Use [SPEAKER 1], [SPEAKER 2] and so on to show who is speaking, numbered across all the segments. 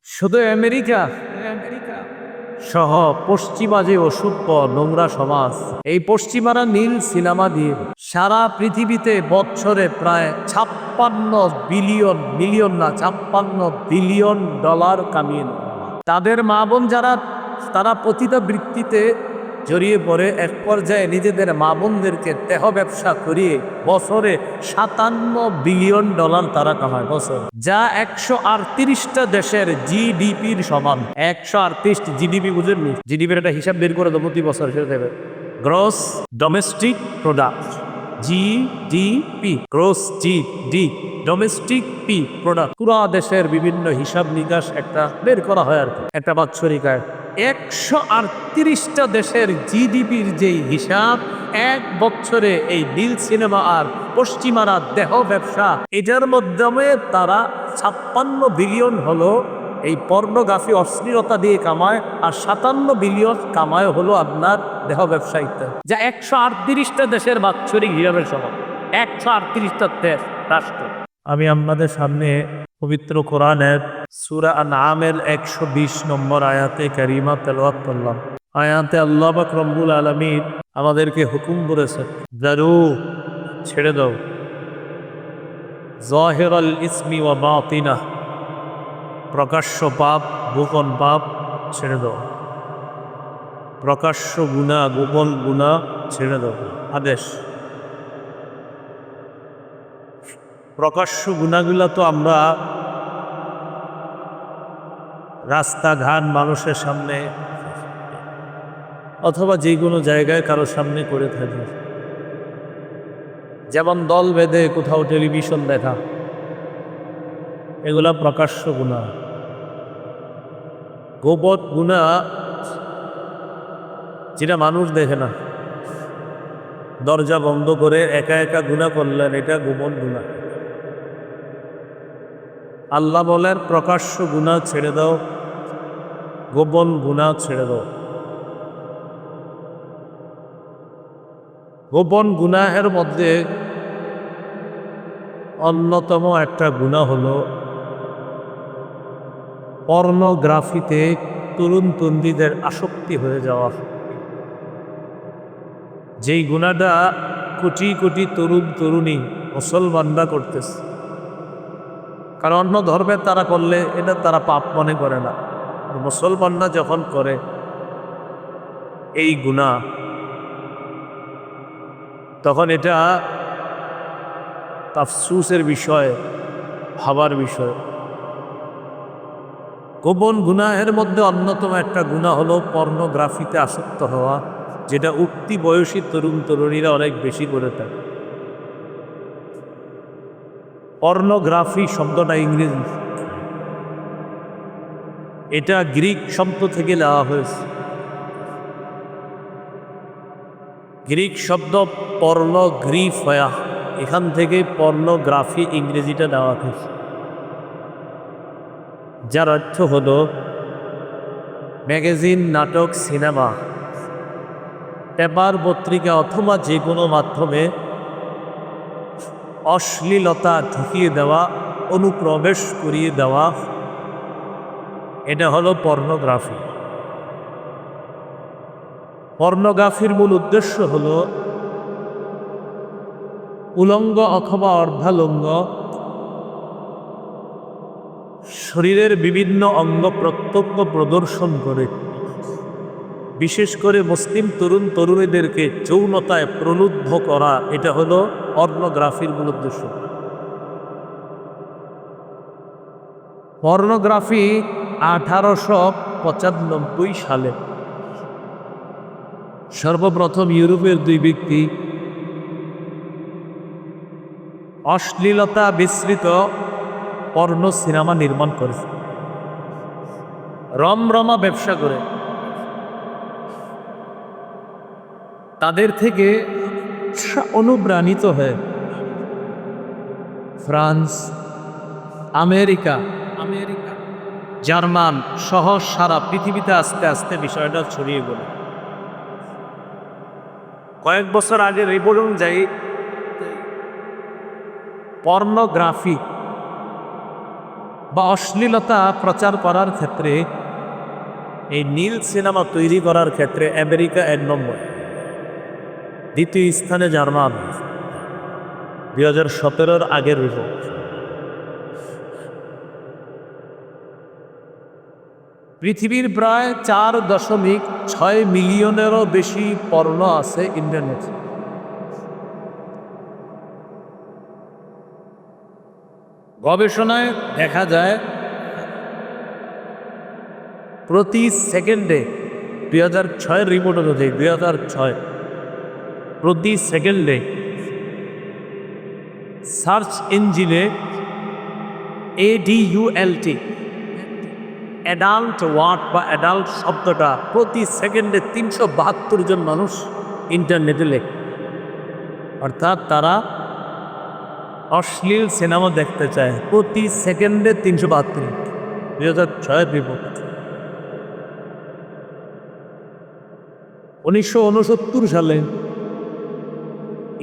[SPEAKER 1] শুধু আমেরিকা সহ পশ্চিমা যে অসভ্য নোংরা সমাজ, এই পশ্চিমারা নীল সিনেমা দিয়ে সারা পৃথিবীতে বছরে প্রায় 56 বিলিয়ন কামিয়ে নেয়। তাদের মা বোন যারা, তারা পতিতাবৃত্তিতে জড়িয়ে পড়ে এক পর্যায়ে নিজেদের মা বোনদেরকে দেহ ব্যবসা করিয়ে বছরে $57 বিলিয়ন তারা কামায় বছর, যা 138টা দেশের জিডিপির সমান। 138 জিডিপি, বুঝেননি? জিডিপির একটা হিসাব বের করে দেবো প্রতি বছর, সেটা দেবে gross domestic product, GDP, gross GD domestic P product. পুরা দেশের বিভিন্ন হিসাব নিকাশ একটা বের করা হয় আর কি, একটা বাৎসরিক আয়। 138টা দেশের জিডিপির যেই হিসাব, এক বছরে এই নীল সিনেমা আর পশ্চিমারা দেহ ব্যবসা, এটার মাধ্যমে তারা 56 বিলিয়ন হলো এই পর্নোগ্রাফি, অশ্লীলতা দিয়ে কামায়, আর 57 বিলিয়ন কামায় হলো আপনার দেহ ব্যবসা ইত্যাদি, যা 138টা দেশের বাৎসরিক হিসাবের সমান। 138টা দেশ, রাষ্ট্র। আমি আপনাদের সামনে পবিত্র কোরআনের সূরা আনআমের 120 নম্বর আয়াতে কারিমা তেলাওয়াত করলাম। আয়াতে আল্লাহ পাক রব্বুল আলামিন আমাদেরকে হুকুম করেছে, যারু, ছেড়ে দাও, যাহিরাল ইসমি ওয়া বাতিনাহ, প্রকাশ্য পাপ, গোপন পাপ ছেড়ে দাও, প্রকাশ্য গুনাহ, গোপন গুনাহ ছেড়ে দাও। আদেশ। প্রকাশ্য গুনাহগুলো তো আমরা রাস্তাঘাট, মানুষের সামনে অথবা যে কোনো জায়গায় কারোর সামনে করে থাকি, যেমন দল বেঁধে কোথাও টেলিভিশন দেখা, এগুলা প্রকাশ্য গুনাহ। গোপন গুনাহ যেটা মানুষ দেখে না, দরজা বন্ধ করে একা একা গুনাহ করলেন, এটা গোপন গুনাহ। আল্লাহ বলেন প্রকাশ্য গুনাহ ছেড়ে দাও, গোপন গুনাহ ছেড়ে দাও। গোপন গুনাহের মধ্যে অন্যতম একটা গুনাহ হলো পর্নোগ্রাফিতে তরুণ তরুণীদের আসক্তি হয়ে যাওয়া। যেই গুনাহটা কোটি কোটি তরুণ তরুণী মুসলমানরা করতেছে, কারণ অন্য ধর্মের তারা করলে এটা তারা পাপ মনে করে না, আর মুসলমানরা যখন করে এই গুনাহ, তখন এটা আফসোসের বিষয়, ভাবার বিষয়। গোপন গুনাহের মধ্যে অন্যতম একটা গুনাহ হলো পর্নোগ্রাফিতে আসক্ত হওয়া, যেটা উঠতি বয়সী তরুণ তরুণীরা অনেক বেশি করে থাকে। পর্নোগ্রাফি শব্দটা ইংরেজি, এটা গ্রিক শব্দ থেকে নেওয়া হয়েছে। গ্রিক শব্দ পর্নোগ্রিফয়া, এখান থেকে পর্নোগ্রাফি ইংরেজিটা নেওয়া হয়েছে, যার অর্থ হলো ম্যাগাজিন, নাটক, সিনেমা, পেপার, পত্রিকা অথবা যে কোনো মাধ্যমে অশ্লীলতা ঢুকিয়ে দেওয়া, অনুপ্রবেশ করিয়ে দেওয়া, এটা হলো পর্নোগ্রাফি। পর্নোগ্রাফির মূল উদ্দেশ্য হলো উলঙ্গ অথবা অর্ধালঙ্গ শরীরের বিভিন্ন অঙ্গ প্রত্যক্ষ প্রদর্শন করে, বিশেষ করে মুসলিম তরুণ তরুণীদেরকে যৌনতায় প্রলুব্ধ করা, এটা হলো পর্নোগ্রাফির মূল উদ্দেশ্য। পর্নোগ্রাফি 1895 সালে সর্বপ্রথম ইউরোপের দুই ব্যক্তি অশ্লীলতা বিস্তৃত পর্ণ সিনেমা নির্মাণ করেছে, রমরমা ব্যবসা করে। তাদের থেকে অনুপ্রাণিত হয়ে ফ্রান্স, আমেরিকা, জার্মান সহ সারা পৃথিবীতে আস্তে আস্তে বিষয়টা ছড়িয়ে গেল। কয়েক বছর আগে রিপোর্ট অনুযায়ী পর্নোগ্রাফি বা অশ্লীলতা প্রচার করার ক্ষেত্রে, এই নীল সিনেমা তৈরি করার ক্ষেত্রে আমেরিকা 1 নম্বর, দ্বিতীয় স্থানে জার্মান। 2017 আগের রিপোর্ট। পৃথিবীর প্রায় 4.6 মিলিয়নেরও বেশি পর্ন আছে ইন্টারনেটে। গবেষণায় দেখা যায় প্রতি সেকেন্ডে 2006 রিপোর্ট অনুযায়ী 2006 প্রতি সেকেন্ডে সার্চ ইঞ্জিনে ADULT অ্যাডাল্ট ওয়ার্ড বা অ্যাডাল্ট শব্দটা প্রতি সেকেন্ডে 372 জন মানুষ ইন্টারনেটে লেখে। অর্থাৎ তারা অশ্লীল সিনেমা দেখতে চায় প্রতি সেকেন্ডে 372। 2006 রিপোর্ট। 1969 সালে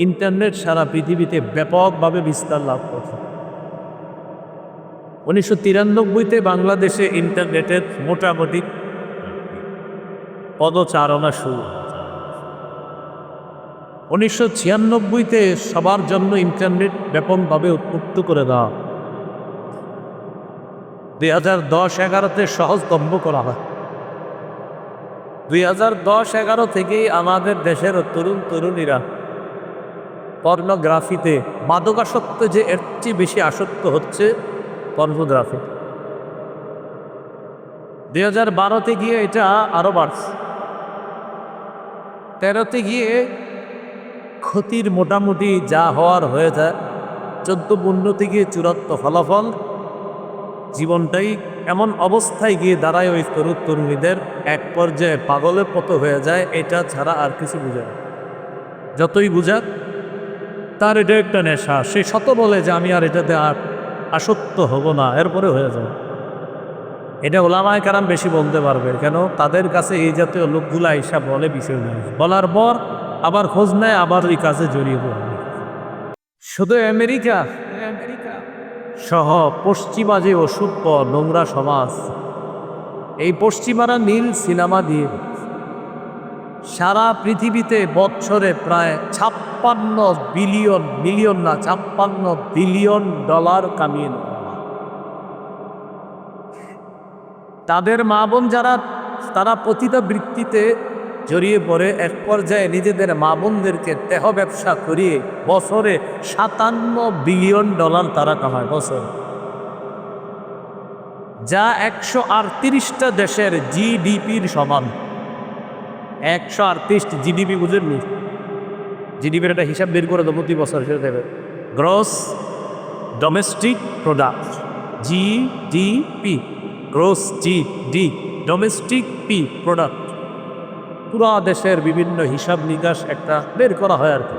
[SPEAKER 1] ইন্টারনেট সারা পৃথিবীতে ব্যাপকভাবে বিস্তার লাভ করেছে। 1993-তে বাংলাদেশে ইন্টারনেটের মোটামুটি পদচারণা শুরু। 1996-তে সবার জন্য ইন্টারনেট ব্যাপকভাবে উন্মুক্ত করে দেওয়া। 2010-11-তে সহজলভ্য করা হয়। 2010-11 থেকেই আমাদের দেশের তরুণ তরুণীরা পর্নোগ্রাফিতে, মাদকাসক্ত যে এর চেয়ে বেশি আসক্ত হচ্ছে পর্নোগ্রাফি। 2012-তে গিয়ে এটা আরো বাড়ছে। 13-তে গিয়ে ক্ষতির মোটামুটি যা হওয়ার হয়ে যায়। 14-15-তে গিয়ে চূড়ান্ত ফলাফল, জীবনটাই এমন অবস্থায় গিয়ে দাঁড়ায় ওই তরুণ তরুণীদের, এক পর্যায়ে পাগলের মতো হয়ে যায়। এটা ছাড়া আর কিছু বুঝে না। যতই বুঝাক তার এটা একটা নেশা, সে শত বলে যে আমি আর এটাতে আর আসক্ত হব না, এরপরে হয়ে যাবে। এটা ওলামায়ে কেরাম বেশি বলতে পারবে, কেন তাদের কাছে এই জাতীয় লোকগুলা হিসাব বলে বিষয় নেই, বলার পর আবার খোঁজ নেয়, আবার এই কাজে জড়িয়ে পড়বে। শুধু আমেরিকা সহ পশ্চিমা যে অসভ্য নোংরা সমাজ, এই পশ্চিমারা নীল সিনেমা দিয়ে সারা পৃথিবীতে বছরে প্রায় 56 বিলিয়ন, মিলিয়ন না, 56 বিলিয়ন ডলার কামিয়ে নেয়। তাদের মা বোন যারা, তারা পতিতা বৃত্তিতে জড়িয়ে পড়ে, এক পর্যায়ে নিজেদের মা বোনদেরকে দেহ ব্যবসা করিয়ে বছরে 57 বিলিয়ন ডলার তারা কামায় বছরে, যা 138টা দেশের জিডিপির সমান। 138 জিডিপি বুঝেননি? জিডিপির একটা হিসাব বের করে দেবো প্রতি বছর, সেটা দেবে gross domestic product, GDP, gross GD, domestic P product. পুরা দেশের বিভিন্ন হিসাব নিকাশ একটা বের করা হয় আর কি,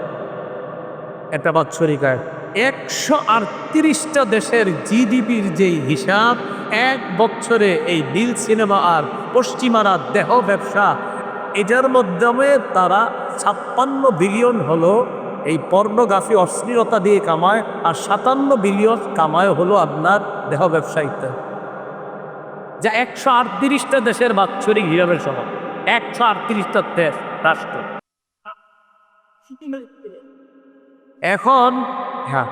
[SPEAKER 1] একটা বাৎসরিক আয়। 138টা দেশের জিডিপির যেই হিসাব, এক বছরে এই নীল সিনেমা আর পশ্চিমারা দেহ ব্যবসা, এটার মাধ্যমে তারা 56 বিলিয়ন হলো এই পর্নোগ্রাফি, অশ্লীলতা দিয়ে কামায়, আর 57 বিলিয়ন কামায় হলো আপনার দেহ ব্যবসা ইত্যাদি, যা 138টা দেশের বাৎসরিক হিসাবের সমান। 138টা দেশ, রাষ্ট্র। এখন হ্যাঁ,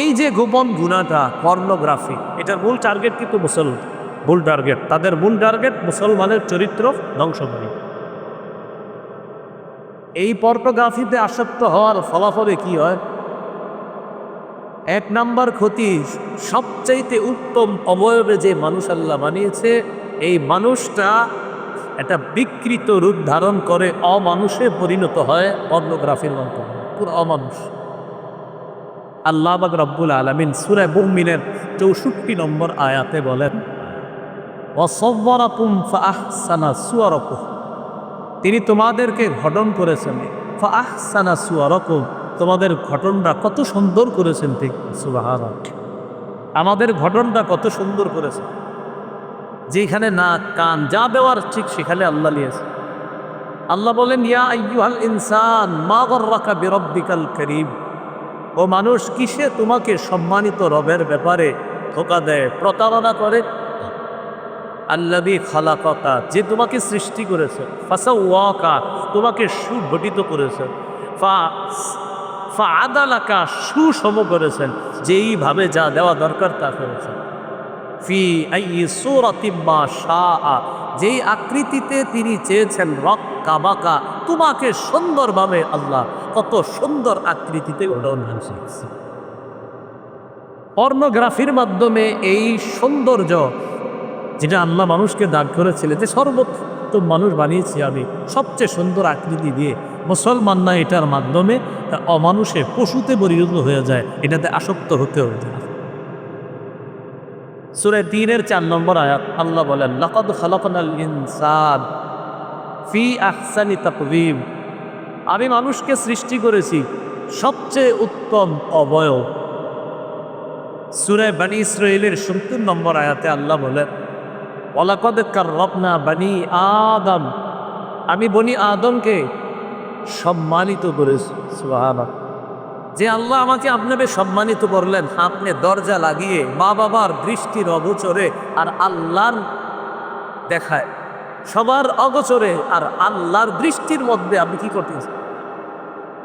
[SPEAKER 1] এই যে গোপন গুণাটা পর্নোগ্রাফি, এটার মূল টার্গেট কিন্তু মুসলমান। মূল টার্গেট, তাদের মূল টার্গেট মুসলমানের চরিত্র ধ্বংস করি। এই পর্নোগ্রাফিতে আসক্ত হওয়ার ফলাফলে কি হয়? 1 নাম্বার ক্ষতি, সবচাইতে উত্তম অবয়বে যে মানুষ আল্লাহ বানিয়েছে, এই মানুষটা একটা বিকৃত রূপ ধারণ করে অমানুষে পরিণত হয় পর্নোগ্রাফির মাধ্যমে, পুরো অমানুষ। আল্লাহ পাক রব্বুল আলামিন সূরা মুমিনের 64 নম্বর আয়াতে বলেন, ওয়াসাওয়ারাকুম ফাআহসানা সুওয়ারাকুম, তিনি তোমাদেরকে গঠন করেছেন, ফাআহসানা সুওয়ারাকুম, তোমাদের গঠনটা কত সুন্দর করেছেন। ঠিক সুবহানাল্লাহ, আমাদের গঠনটা কত সুন্দর করেছেন। যেখানে নাক কান যা দেওয়ার ঠিক সেখানে আল্লাহ নিয়েছে। আল্লাহ বলেন, ইয়া আইয়ুহাল ইনসান মা গাররাকা বিরাব্বিকাল কারীম, ও মানুষ, কিসে তোমাকে সম্মানিত রবের ব্যাপারে ধোঁকা দেয়, প্রতারণা করে। আল্লাযী খালাকাকা, যে তোমাকে সৃষ্টি করেছে, ফাসাওয়াকা, তোমাকে সুগঠিত করেছেন, ফাআদালাকা, সুষম করেছেন, যেইভাবে যা দেওয়া দরকার তা করেছেন। ফি আইয়ি সূরাতিন মা শাআ, যেই আকৃতিতে তিনি চেয়েছেন, রক্কাবাকা, তোমাকে সুন্দরভাবে আল্লাহ কত সুন্দর আকৃতিতে গঠন করেছেন। পর্নোগ্রাফির মাধ্যমে এই সৌন্দর্য যেটা আল্লাহ মানুষকে দান করেছিলেন, যে সর্বোত্তম মানুষ বানিয়েছি আমি সবচেয়ে সুন্দর আকৃতি দিয়ে, মুসলমান না এটার মাধ্যমে অমানুষে পশুতে পরিণত হয়ে যায়, এটাতে আসক্ত হতে হতে। সূরা ৩-এর ৪ নম্বর আয়াত আল্লাহ বলেন, লাকাদ খালাকনাল ইনসান ফি আহসানি তাকওয়িম, আমি মানুষকে সৃষ্টি করেছি সবচেয়ে উত্তম অবয়ব। সূরা বনী ইসরাঈলের ৭০ নম্বর আয়াতে আল্লাহ বলেন, ওয়ালাকাদ কাররামনা বনী আদম, আমি বনী আদমকে সম্মানিত করেছি। সুবহানাল্লাহ, যে আল্লাহ আমাকে আপনাকে সম্মানিত করলেন, আপনি দরজা লাগিয়ে মা বাবার দৃষ্টির অগোচরে আর আল্লাহর দেখায় সবার অগোচরে আর আল্লাহর দৃষ্টির মধ্যে আপনি কি করতেছেন?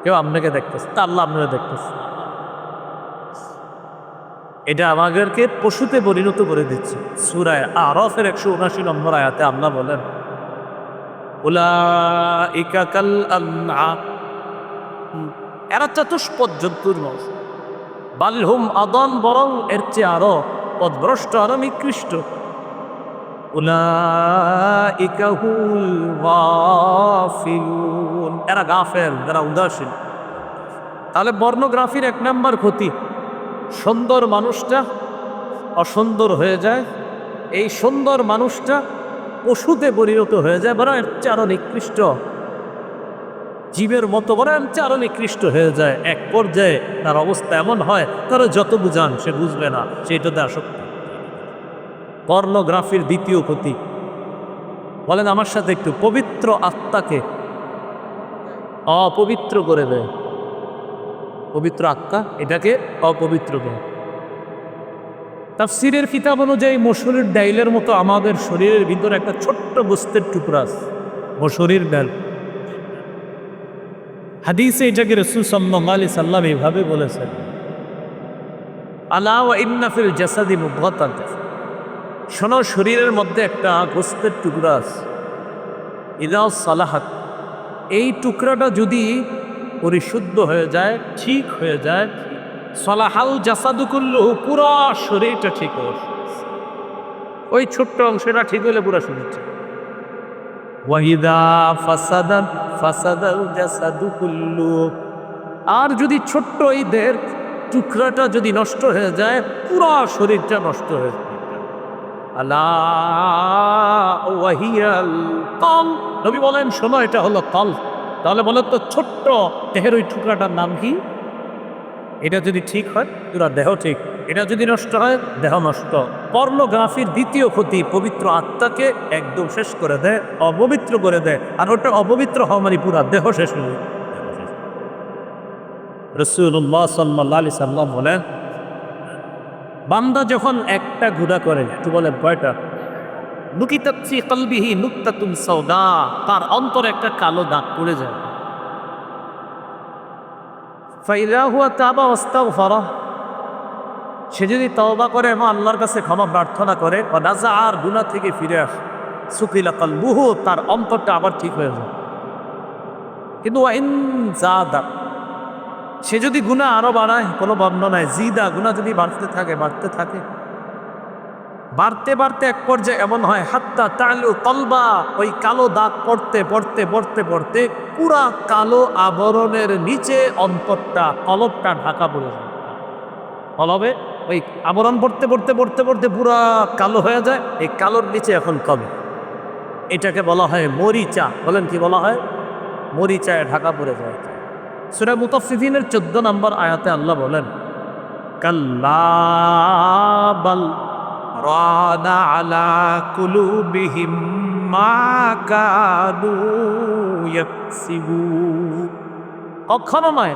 [SPEAKER 1] কেউ আপনাকে দেখতেছে, তা আল্লাহ আপনাকে দেখতেছে। এটা আমাদেরকে পশুতে পরিণত করে দিচ্ছে। সূরা আরাফের ১৭৯ নম্বর আয়াতে আল্লাহ বলেন, উলাইকা কাল আনআম, এরা চতুষ্পদ জন্তুর মত, বালহুম আদাল, বরং এর চেয়ে আরো পথভ্রষ্ট, আরো নিকৃষ্ট। উলাইকা হুল গাফিলুন, এরা গাফেল, এরা উদাসীন। তাহলে পর্নোগ্রাফির ১ নম্বর ক্ষতি, সুন্দর মানুষটা অসুন্দর হয়ে যায়, এই সুন্দর মানুষটা পশুতে পরিণত হয়ে যায়, বরং এর চেয়ে আরো নিকৃষ্ট, জীবের মতো বরং এর চেয়ে আরো নিকৃষ্ট হয়ে যায়। এক পর্যায়ে তার অবস্থা এমন হয়, তারা যত বুঝান সে বুঝবে না, সেইটাতে আসক্ত। পর্নোগ্রাফির দ্বিতীয় ক্ষতি, বলেন আমার সাথে একটু, পবিত্র আত্মাকে অপবিত্র করে দেয়। পবিত্র আত্মা এটাকে অপবিত্র করে। তাফসীরের কিতাব অনুযায়ী মসুরের ডাইলের মতো আমাদের শরীরের ভিতরে একটা ছোট্ট গোস্তের টুকরা আছে, মসুরের ডাল। হাদিসে এটাকে রাসূল সাল্লাল্লাহু আলাইহি সাল্লাম এইভাবে বলেছেন, আলা ওয়া ইন্না ফিল জাসাদি মুদগাতান, শোনো, শরীরের মধ্যে একটা গোস্তের টুকরা আছে, ইযা সালাহাত, এই টুকরাটা যদি পরিশুদ্ধ হয়ে যায়, ঠিক হয়ে যায়, সালাহাল জাসাদু কুল্লুহু, পুরা শরীরটা ঠিক হয়। ওই ছোট্ট অংশটা ঠিক হলে পুরা শরীর ঠিক। ওয়াইদা ফাসাদাত ফাসাদাল জাসাদু কুল্লুহু, আর যদি ছোট্ট এই দেহের টুকরাটা যদি নষ্ট হয়ে যায়, পুরা শরীরটা নষ্ট হয়ে যায়। আলা ওয়াহিয়াল কলব, নবী বলেন শোনো, এটা হলো কলব। তাহলে বলো তো, ছোট্ট দেহের ওই টুকরাটার নাম কি? এটা যদি ঠিক হয় পুরা দেহ ঠিক, এটা যদি নষ্ট হয় দেহ নষ্ট। পর্নোগ্রাফির দ্বিতীয় ক্ষতি, পবিত্র আত্মাকে একদম শেষ করে দেয়, অপবিত্র করে দেয়। আর ওটা অপবিত্র হওয়া মানে পুরা দেহ শেষ হয়ে যায়। রাসূলুল্লাহ সাল্লাল্লাহু আলাইহি সাল্লাম বলেন, বান্দা যখন একটা গুনাহ করে, তো বলে কয়টা, নুকিতাত ফি কলবিহি নুকতাতুন সাওদা, তার অন্তরে একটা কালো দাগ পড়ে যায়। ফাইযা হুয়া তাবা ওয়াস্তাগফারা, সে যদি তওবা করে এবং আল্লাহর কাছে ক্ষমা প্রার্থনা করে, ওয়া নাযা, আর গুনাহ থেকে ফিরে আসে, সুকিলা কলবুহু, তার অন্তরটা আবার ঠিক হয়ে যায়। কিন্তু ওয়া ইন যাদা, সে যদি গুনাহ আরো বাড়ায়, কোনো বর্ণনায় জিদা, গুনাহ যদি বাড়তে থাকে বাড়তে থাকে, বাড়তে বাড়তে এক পর্যায়ে এমন হয়, হাত্তা তালু কলবা, ওই কালো দাগ পড়তে পড়তে পড়তে পড়তে পুরা কালো আবরণের নিচে অন্তরটা, কলবটা ঢাকা পড়ে যায়। কলবে ওই আবরণ পড়তে পড়তে পড়তে পড়তে পুরা কালো হয়ে যায়, এই কালোর নিচে এখন কবে, এটাকে বলা হয় মরিচা। বলেন কি বলা হয়? মরিচায় ঢাকা পড়ে যায়। সূরা মুতাফফিফিনের 14 নম্বর আয়াতে আল্লাহ বলেন, কাল্লা বাল রানা আলা কুলুবিহিম মা কানু ইয়াকসিবুন, কখনো নয়,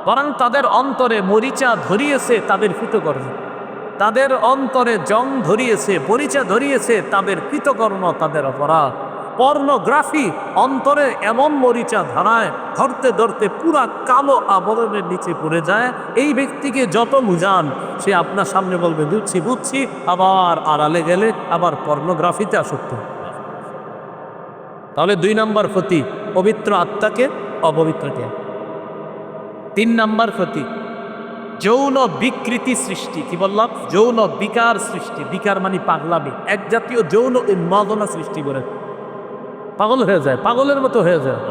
[SPEAKER 1] বরং তাদের অন্তরে মরিচা ধরিয়েছে তাদের কৃতকর্ম। তাদের অন্তরে জং ধরিয়েছে, পরিচয় ধরিয়েছে তাদের কৃতকর্ম, তাদের অপরাধ। পর্নোগ্রাফি অন্তরে এমন মরিচা ধরায়, ধরতে ধরতে পুরা কালো আবরণের নিচে পড়ে যায়। এই ব্যক্তিকে যত বুঝান সে আপনার সামনে বলবে বুঝছি বুঝছি, আবার আড়ালে গেলে আবার পর্নোগ্রাফিতে আসক্ত। তাহলে 2 নম্বর ক্ষতি, পবিত্র আত্মাকে অপবিত্রকে। 3 নম্বর ক্ষতি, যৌন বিকৃতি সৃষ্টি। কি বললাম? যৌন বিকার সৃষ্টি। বিকার মানে পাগলামি, এক জাতীয় যৌন উন্মাদনা সৃষ্টি করে পাগল হয়ে যায়, পাগলের মতো হয়ে যায়।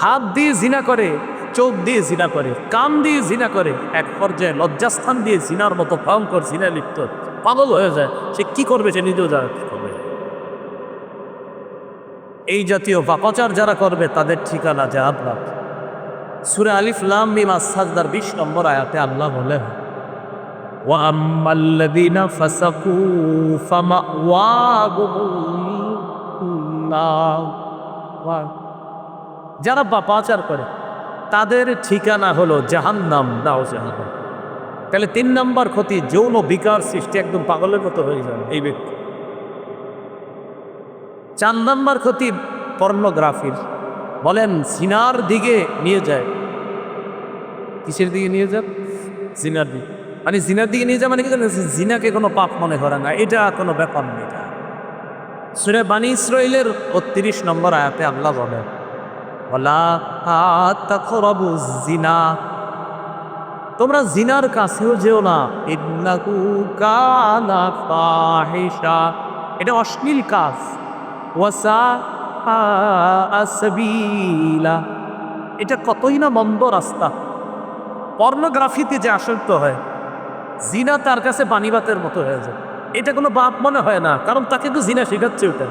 [SPEAKER 1] হাত দিয়ে জিনা করে, চোখ দিয়ে জিনা করে, কান দিয়ে জিনা করে, এক পর্যায়ে লজ্জাস্থান দিয়ে জিনার মতো ভয়ঙ্কর জিনা লিপ্ত, পাগল হয়ে যায়। সে কি করবে সে নিজেও জানে কি করবে। এই জাতীয় পাপাচার যারা করবে তাদের ঠিকানা জাহান্নাম। সূরা আলিফ লাম মিম আস-সাজদার 20 নম্বর আয়াতে আল্লাহ বলেন, ওয়া আম্মাল্লাযীনা ফাসাকু ফামাওয়াহুমুন নার। যারা পাপাচার করে তাদের ঠিকানা হলো জাহান্নাম। নাউজুবিল্লাহ। তাহলে 3 নম্বর ক্ষতি, যৌন বিকার সৃষ্টি, একদম পাগলের মতো হয়ে যাবে এই ব্যক্তি। 4 নম্বর ক্ষতি পর্নোগ্রাফির। বলেন জিনার দিকে নিয়ে যায়। কিসের দিকে নিয়ে যায়? জিনার দিকে। মানে জিনার দিকে নিয়ে যায় মানে কি জানেন? জিনাকে কোনো পাপ মনে করে না, এটা কোনো ব্যাপার নেই। এটা সূরা বানী ইসরাঈলের 32 নম্বর আয়াতে আল্লাহ বলেন, ওয়ালা তাকরাবুজ জিনা, তোমরা জিনার কাছেও যেও না, ইন্নাহু কানা ফাহিশা, এটা অশ্লীল কাজ, ওয়াসাআ সাবিলা, এটা কতই না মন্দ রাস্তা। পর্নোগ্রাফিতে যে আসক্ত হয়, জিনা তার কাছে পানিবাতের মতো হয়ে যায়। এটা কোনো পাপ মনে হয় না, কারণ তাকে তো জিনা শেখাচ্ছে ওটা,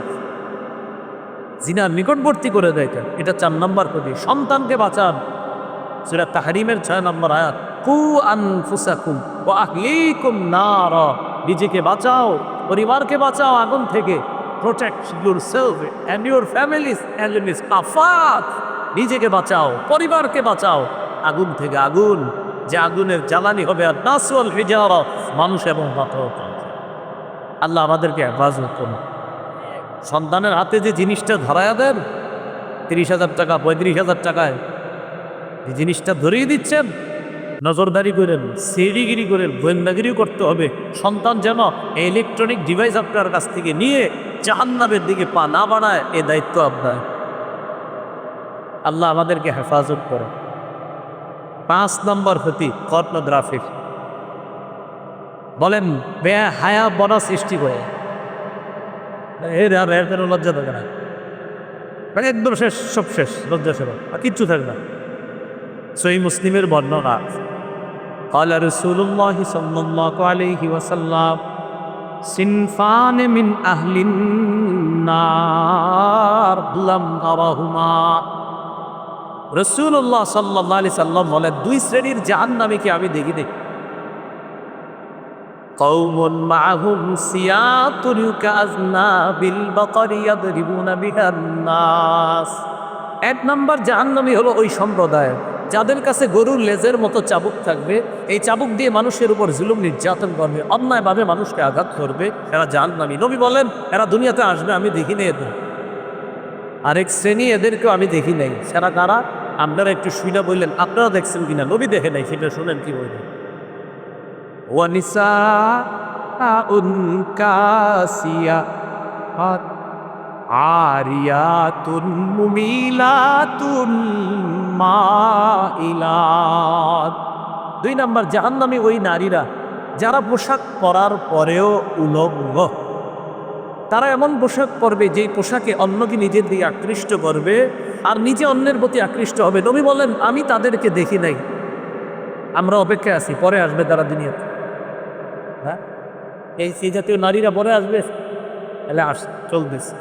[SPEAKER 1] জিনার নিকটবর্তী করে দেয়। এটা 4 নম্বর ক্ষতি। সন্তানকে বাঁচান। সূরা তাহরিমের 6 নম্বর আয়াত, কু আনফুসাকুম ওয়া আহলিকুম নার, নিজেকে বাঁচাও, পরিবারকে বাঁচাও আগুন থেকে। Protect yourself and your families against আফাত, নিজেকে বাঁচাও, পরিবারকে বাঁচাও আগুন থেকে। আগুন যে আগুনের জ্বালানি হবে, আর নাসওয়াল হিজারা, মানুষ এবং পাথর। আল্লাহ আমাদেরকে হেফাজত করুন। সন্তানের হাতে যে জিনিসটা ধরায়া দেন 30,000 টাকা 35,000 টাকায়, যে জিনিসটা ধরিয়ে দিচ্ছেন, নজরদারি করেন, সিডিগিরি করেন, গোয়েন্দাগিরিও করতে হবে। সন্তান যেন ইলেকট্রনিক ডিভাইস আপনার কাছ থেকে নিয়ে জাহান্নামের দিকে পা না বাড়ায়, এ দায়িত্ব আপনার। আল্লাহ আমাদেরকে হেফাজত করে। 5 নম্বর ক্ষতি পর্নোগ্রাফি। বলেন বেহায়া বনা সৃষ্টি করে, এর লজ্জা থাকে না, মানে একদম শেষ, সব শেষ, লজ্জা সেবা আর কিচ্ছু থাকে না। সহিহ মুসলিমের বর্ণনা, ক্বালা রাসূলুল্লাহি সাল্লাল্লাহু আলাইহি ওয়াসাল্লাম, সিনফান মিন আহলিন নার লাম আরাহুমা। রাসূলুল্লাহ সাল্লাল্লাহু আলাইহি সাল্লাম বলেন, 2 শ্রেণীর জাহান্নামীকে আমি দেখিনি। কওমুন মাআহুম সিয়াতুন কাযনাবিল বাকারি ইয়াদরিবুনা বিহান নাস। 1 নম্বর জাহান্নামী হলো ওই সম্প্রদায় যাদের কাছে গরুর লেজের মতো চাবুক থাকবে। এই চাবুক দিয়ে মানুষের উপর জুলুম নির্যাতন করবে, অন্যায়ভাবে মানুষকে আঘাত করবে। এরা জাহান্নামী। নবী বলেন এরা দুনিয়াতে আসবে, আমি দেখি নাই এদের। আরেক শ্রেণী, এদেরকেও আমি দেখি নাই। সেরা কারা? আপনারা একটু শুইনা বললেন, আপনারা দেখছেন কিনা? নবী দেখে নাই, সেটা শুনেন কি বললেন। ওয়ানিসাউন কাসিয়াত আরিয়াতুন মুমিলাতুন মাইলাত। 2 নম্বর জাহান্নামী ওই নারীরা যারা পোশাক পরার পরেও উলঙ্গ। তারা এমন পোশাক পরবে যেই পোশাকে অন্যকে নিজের দিকে আকৃষ্ট করবে আর নিজে অন্যের প্রতি আকৃষ্ট হবে। নবী বলেন আমি তাদেরকে দেখি নাই, আমরা অপেক্ষায় আছি, পরে আসবে তারা দুনিয়াতে। হ্যাঁ, এই জাতীয় নারীরা পরে আসবে, তাহলে চলতেছে,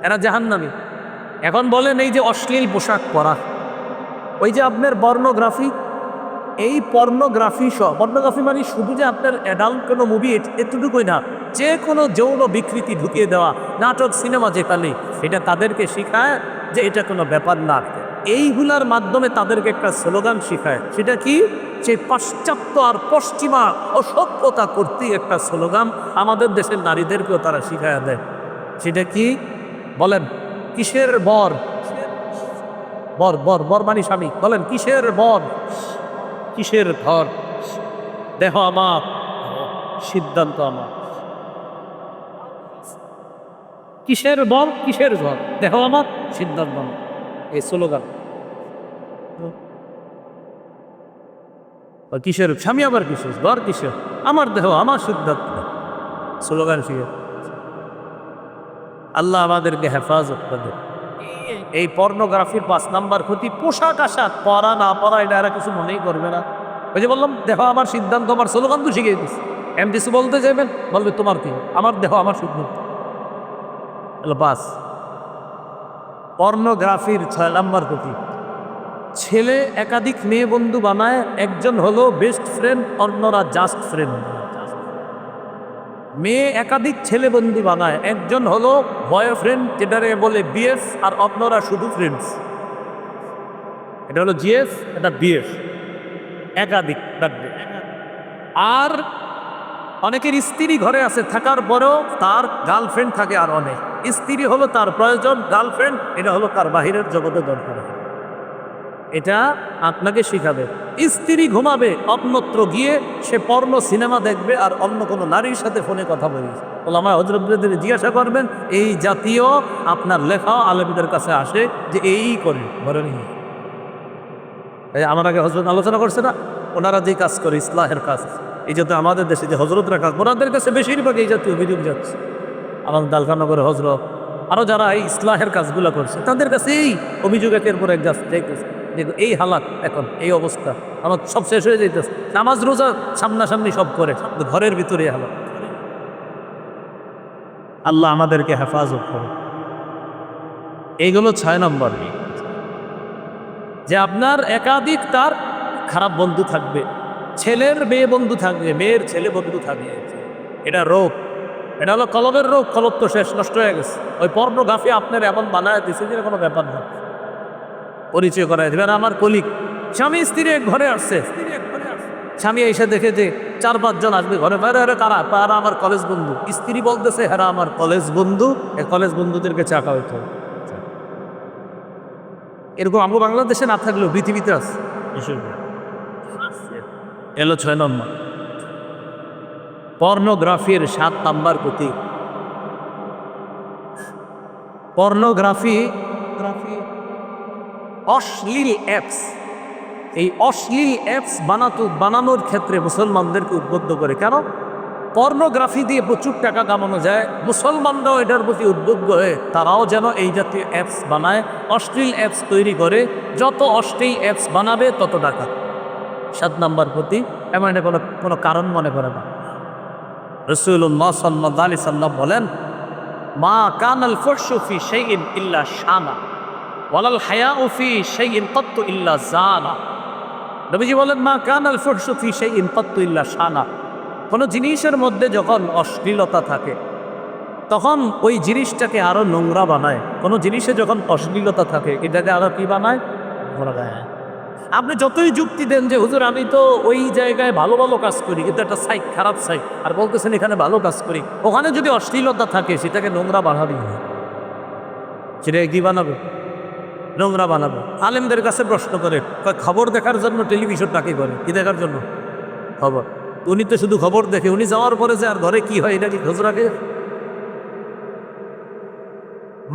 [SPEAKER 1] এরা জাহান্নামী। এখন বলেন এই যে অশ্লীল পোশাক পরা, ওই যে আপনার পর্নোগ্রাফি, এই পর্নোগ্রাফি সহ, পর্নোগ্রাফি মানে শুধু যে আপনার অ্যাডাল্ট কোনো মুভি এতটুকুই না, যে কোনো যৌন বিকৃতি ঢুকিয়ে দেওয়া, নাটক সিনেমা যেখানে, এটা তাদেরকে শেখায় যে এটা কোনো ব্যাপার না। এইগুলার মাধ্যমে তাদেরকে একটা স্লোগান শিখায়। সেটা কি? যে পাশ্চাত্য আর পশ্চিমা অসভ্যতা করতেই একটা স্লোগান আমাদের দেশের নারীদেরকেও তারা শিখায় দেয়। সেটা কি বলেন? কিসের বর? বর বর বর মানে স্বামী। বলেন কিসের বর? কিসের ঘর? দেহ আমার, সিদ্ধান্ত আমার। কিসের বর কিসের ঘর? দেহ আমার, সিদ্ধান্ত আমার। এই স্লোগান। কিসের স্বামী আবার কিসের ঘর? কিসের? আমার দেহ আমার সিদ্ধান্ত। স্লোগান শিখে আল্লাহ আমাদেরকে হেফাজত করে। এই পর্নোগ্রাফির 5 নাম্বার ক্ষতি পোশাক আশাক, পরা না পরা এটা এরা কিছু মনেই করবে না। ওই যে বললাম দেহ আমার সিদ্ধান্ত আমার, স্লোগান তো শিখিয়ে দিস। কিছু বলতে চাইবেন, বলবে তোমার কি? আমার দেহ আমার সিদ্ধান্ত। বাস। পর্নোগ্রাফির 6 নাম্বার ক্ষতি, ছেলে একাধিক মেয়ে বন্ধু বানায়, একজন হলো বেস্ট ফ্রেন্ড, অন্যরা জাস্ট ফ্রেন্ড। মেয়ে একাধিক ছেলে বন্ধু বানায়, একজন হলো বয়ফ্রেন্ড যেটারে বলে বিএফ, আর অন্যরা শুধু ফ্রেন্ডস। এটা হলো জিএফ, এটা বিএফ, একাধিক থাকবে। আর অনেকের স্ত্রী ঘরে আছে, থাকার পরেও তার গার্লফ্রেন্ড থাকে আর অনেক। স্ত্রী হলো তার প্রয়োজন, গার্লফ্রেন্ড এটা হলো তার বাহিরের জগতে দরকার। এটা আপনাকে শিখাবে। স্ত্রী ঘুমাবে, অন্যত্র গিয়ে সে পর্ণ সিনেমা দেখবে আর অন্য কোনো নারীর সাথে ফোনে কথা বলবে। ওলামা হযরতদের জিজ্ঞাসা করবেন, এই জাতীয় আপনার লেখা আলেমদের কাছে আসে যে এই করে বলেন। আমার আগে হযরত আলোচনা করছে না, ওনারা যে কাজ করে ইসলাহের কাজ, এই যাতে আমাদের দেশে যে হযরতরা কাজ, ওনাদের কাছে বেশিরভাগ এই জাতীয় অভিযোগ যাচ্ছে। আমার দালখানগরের হযরত আরও যারা এই ইসলাহের কাজগুলো করছে তাদের কাছে এই অভিযোগ একের পর এক যাচ্ছে। দেখো এই হালাত, এখন এই অবস্থা, আমার সব শেষ হয়ে যাইতেছে। নামাজ রোজা সামনাসামনি সব করে, ঘরের ভিতরে হালাত। আল্লাহ আমাদেরকে হেফাজত করে। এইগুলো 6 নম্বর, যে আপনার একাধিক তার খারাপ বন্ধু থাকবে, ছেলের মেয়ে বন্ধু থাকবে, মেয়ের ছেলে বন্ধু থাকবে। এটা রোগ, এটা হলো কলবের রোগ। কলব তো শেষ, নষ্ট হয়ে গেছে। ওই পর্নোগ্রাফি আপনার এমন বানায় দিচ্ছে যে কোনো ব্যাপার না। পরিচয় করাই দেবেন, আমার কলিগ স্বামী স্ত্রী এক ঘরে আসছে, স্বামী এসে দেখে যে 4-5 জন আসবে ঘরে, বাইরে কারা? তারা আমার কলেজ বন্ধু। স্ত্রী বলতেছে হ্যাঁ আমার কলেজ বন্ধু, এই কলেজ বন্ধুদেরকে চা খাওয়াইতে হবে। এরকম আমরা বাংলাদেশে না থাকলেও পৃথিবীতে আছে। এলো 6 নম্বর। পর্নোগ্রাফির 7 নাম্বার ক্ষতি, পর্নোগ্রাফি অশ্লীল অ্যাপস। এই অশ্লীল অ্যাপস বানানোর ক্ষেত্রে মুসলমানদেরকে উদ্বুদ্ধ করে। কেন? পর্নোগ্রাফি দিয়ে প্রচুর টাকা কামানো যায়। মুসলমানরাও এটার প্রতি উদ্বুদ্ধ হয়ে তারাও যেন এই জাতীয় অ্যাপস বানায়, অশ্লীল অ্যাপস তৈরি করে। যত অশ্লীল অ্যাপস বানাবে তত টাকা। 7 নাম্বার ক্ষতি, এমন এটা কোনো কারণ মনে করে না। রাসূলুল্লাহ সাল্লাল্লাহু আলাইহি সাল্লাম বলেন, মা কানাল ফুহশু ফি শাইইন ইল্লা শানা ওয়ালাল হায়াউ ফি শাইইন কাত্তু ইল্লা জানা। নবীজি বলেন, মা কানাল ফুহশু ফি শাইইন কাত্তু ইল্লা শানা। কোনো জিনিসের মধ্যে যখন অশ্লীলতা থাকে তখন ওই জিনিসটাকে আরো নোংরা বানায়। কোনো জিনিসে যখন অশ্লীলতা থাকে এটাকে আরো কি বানায়? আপনি যতই যুক্তি দেন যে হুজুর আমি তো ওই জায়গায় ভালো ভালো কাজ করি, কিন্তু একটা সাইড খারাপ সাইড, আর বলতেছেন এখানে ভালো কাজ করি, ওখানে যদি অশ্লীলতা থাকে সেটাকে নোংরা বানাবি, সেটাকে কি বানাবে? নোংরা বানাবে। আলেমদের কাছে প্রশ্ন করে, খবর দেখার জন্য টেলিভিশন কাকে করে? কি দেখার জন্য? খবর। উনি তো শুধু খবর দেখে, উনি যাওয়ার পরে যে আর ঘরে কি হয় এটা কি খোঁজ রাখে?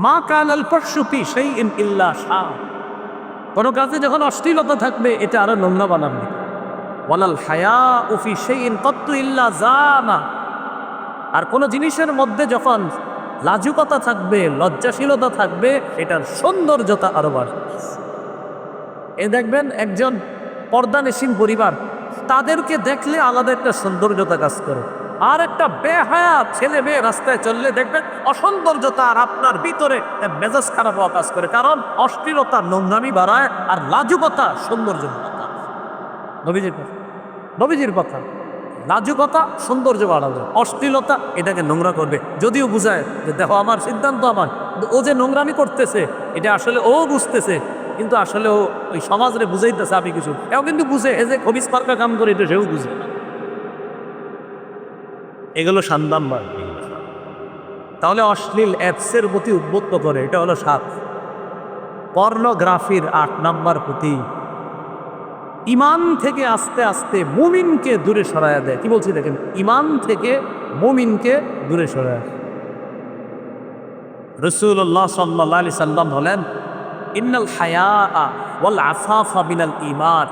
[SPEAKER 1] মা কানাল ফুহশু ফি শাইইন ইল্লা শানা। কোনো কাজে যখন অশ্লীলতা থাকবে এটা আরো নোংরা বানাবে। ওয়ালাল হায়াউ ফি শাইইন কাত্তু ইল্লা জানা। আর কোনো জিনিসের মধ্যে যখন লাজুকতা থাকবে, লজ্জাশীলতা থাকবে, এটার সৌন্দর্যতা আরো বাড়বে। এ দেখবেন একজন পর্দানেশীন পরিবার, তাদেরকে দেখলে আলাদা একটা সৌন্দর্যতা কাজ করে। আর একটা বেহায়া ছেলে মেয়ে রাস্তায় চললে দেখবেন অসৌন্দর্যতা আর আপনার ভিতরে মেজাজ খারাপ হওয়া কাজ করে। কারণ অশ্লীলতা নোংরামি বাড়ায় আর লাজুকতা সৌন্দর্য বাড়ায়। নবীজির কথা, লাজুকতা সৌন্দর্য বাড়াবে, অশ্লীলতা এটাকে নোংরা করবে। যদিও বুঝায় যে দেখো আমার সিদ্ধান্ত আমার, ও যে নোংরামি করতেছে এটা আসলে ও বুঝতেছে কিন্তু আসলে ও ওই সমাজরে বুঝাইতেছে আমি কিছু, এও কিন্তু বুঝে এ যে খবিস পার্কা কাম করে এটা সেও বুঝে। এগুলো 7 নাম্বার। তাহলে অশ্লীল অ্যাপসের প্রতি উদ্বুদ্ধ করে, এটা হলো 7। পর্নোগ্রাফির 8 নাম্বার প্রতি ইমান থেকে আস্তে আস্তে মুমিনকে দূরে সরায়া দেয়। কি বলছি দেখেন, ইমান থেকে মুমিনকে দূরে সরায়। রাসূলুল্লাহ সাল্লাল্লাহু আলাইহি সাল্লাম বলেন, ইন্নাল হায়া ওয়াল আফাফা মিনাল ঈমান,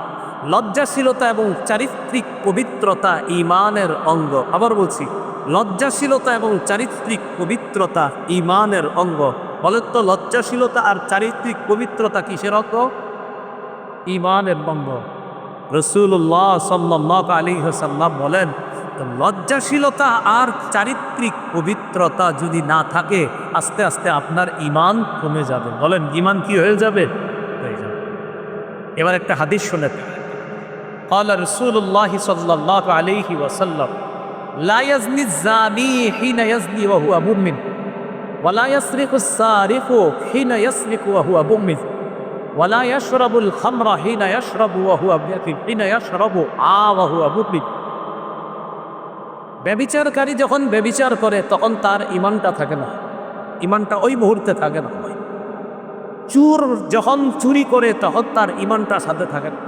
[SPEAKER 1] লজ্জাশীলতা এবং চারিত্রিক পবিত্রতা ঈমানের অঙ্গ। আবার বলছি, লজ্জাশীলতা এবং চারিত্রিক পবিত্রতা ঈমানের অঙ্গ। বলেন তো, লজ্জাশীলতা আর চারিত্রিক পবিত্রতা কিসের অঙ্গ? ঈমানের অঙ্গ। রাসূলুল্লাহ সাল্লাল্লাহু আলাইহি ওয়াসাল্লাম বলেন, লজ্জাশীলতা আর চারিত্রিক পবিত্রতা যদি না থাকে, আস্তে আস্তে আপনার ঈমান কমে যাবে। বলেন, ঈমান কি হয়ে যাবে? হয়ে যাবে। এবার একটা হাদিস শুনেন। قال رسول الله صلى الله عليه وسلم لا يزني الزاني حين يزني وهو مؤمن ولا يسرق السارق حين يسرق وهو مؤمن ولا يشرب الخمر حين يشرب وهو حين يشرب وهو مؤمن। ব্যভিচারকারী যখন ব্যভিচার করে তখন তার ঈমানটা থাকে না, ঈমানটা ওই মুহূর্তে থাকে না। চোর যখন চুরি করে তখন তার ঈমানটা সাথে থাকে না।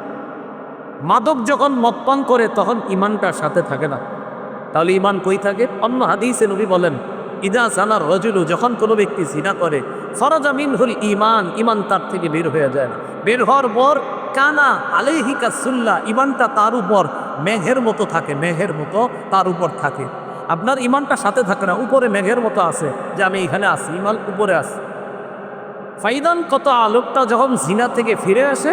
[SPEAKER 1] মাদক যখন মদপান করে তখন ঈমানটার সাথে থাকে না। তাহলে ঈমান কই থাকে? অন্য হাদিসে নবী বলেন, ইদা জানার রাজুলু, যখন কোনো ব্যক্তি জিনা করে, ফরাজা মিনহুল ঈমান, ঈমান তার থেকে বের হয়ে যায়। বের হওয়ার পর কানা আলাইহি কাসুল্লাহ, ঈমানটা তার উপর মেঘের মতো থাকে, মেঘের মতো তার উপর থাকে। আপনার ঈমানটা সাথে থাকে না, উপরে মেঘের মতো আছে, যে আমি এখানে আছি, ঈমান উপরে আছে। ফাইদান কত আলোকটা যখন জিনা থেকে ফিরে আসে,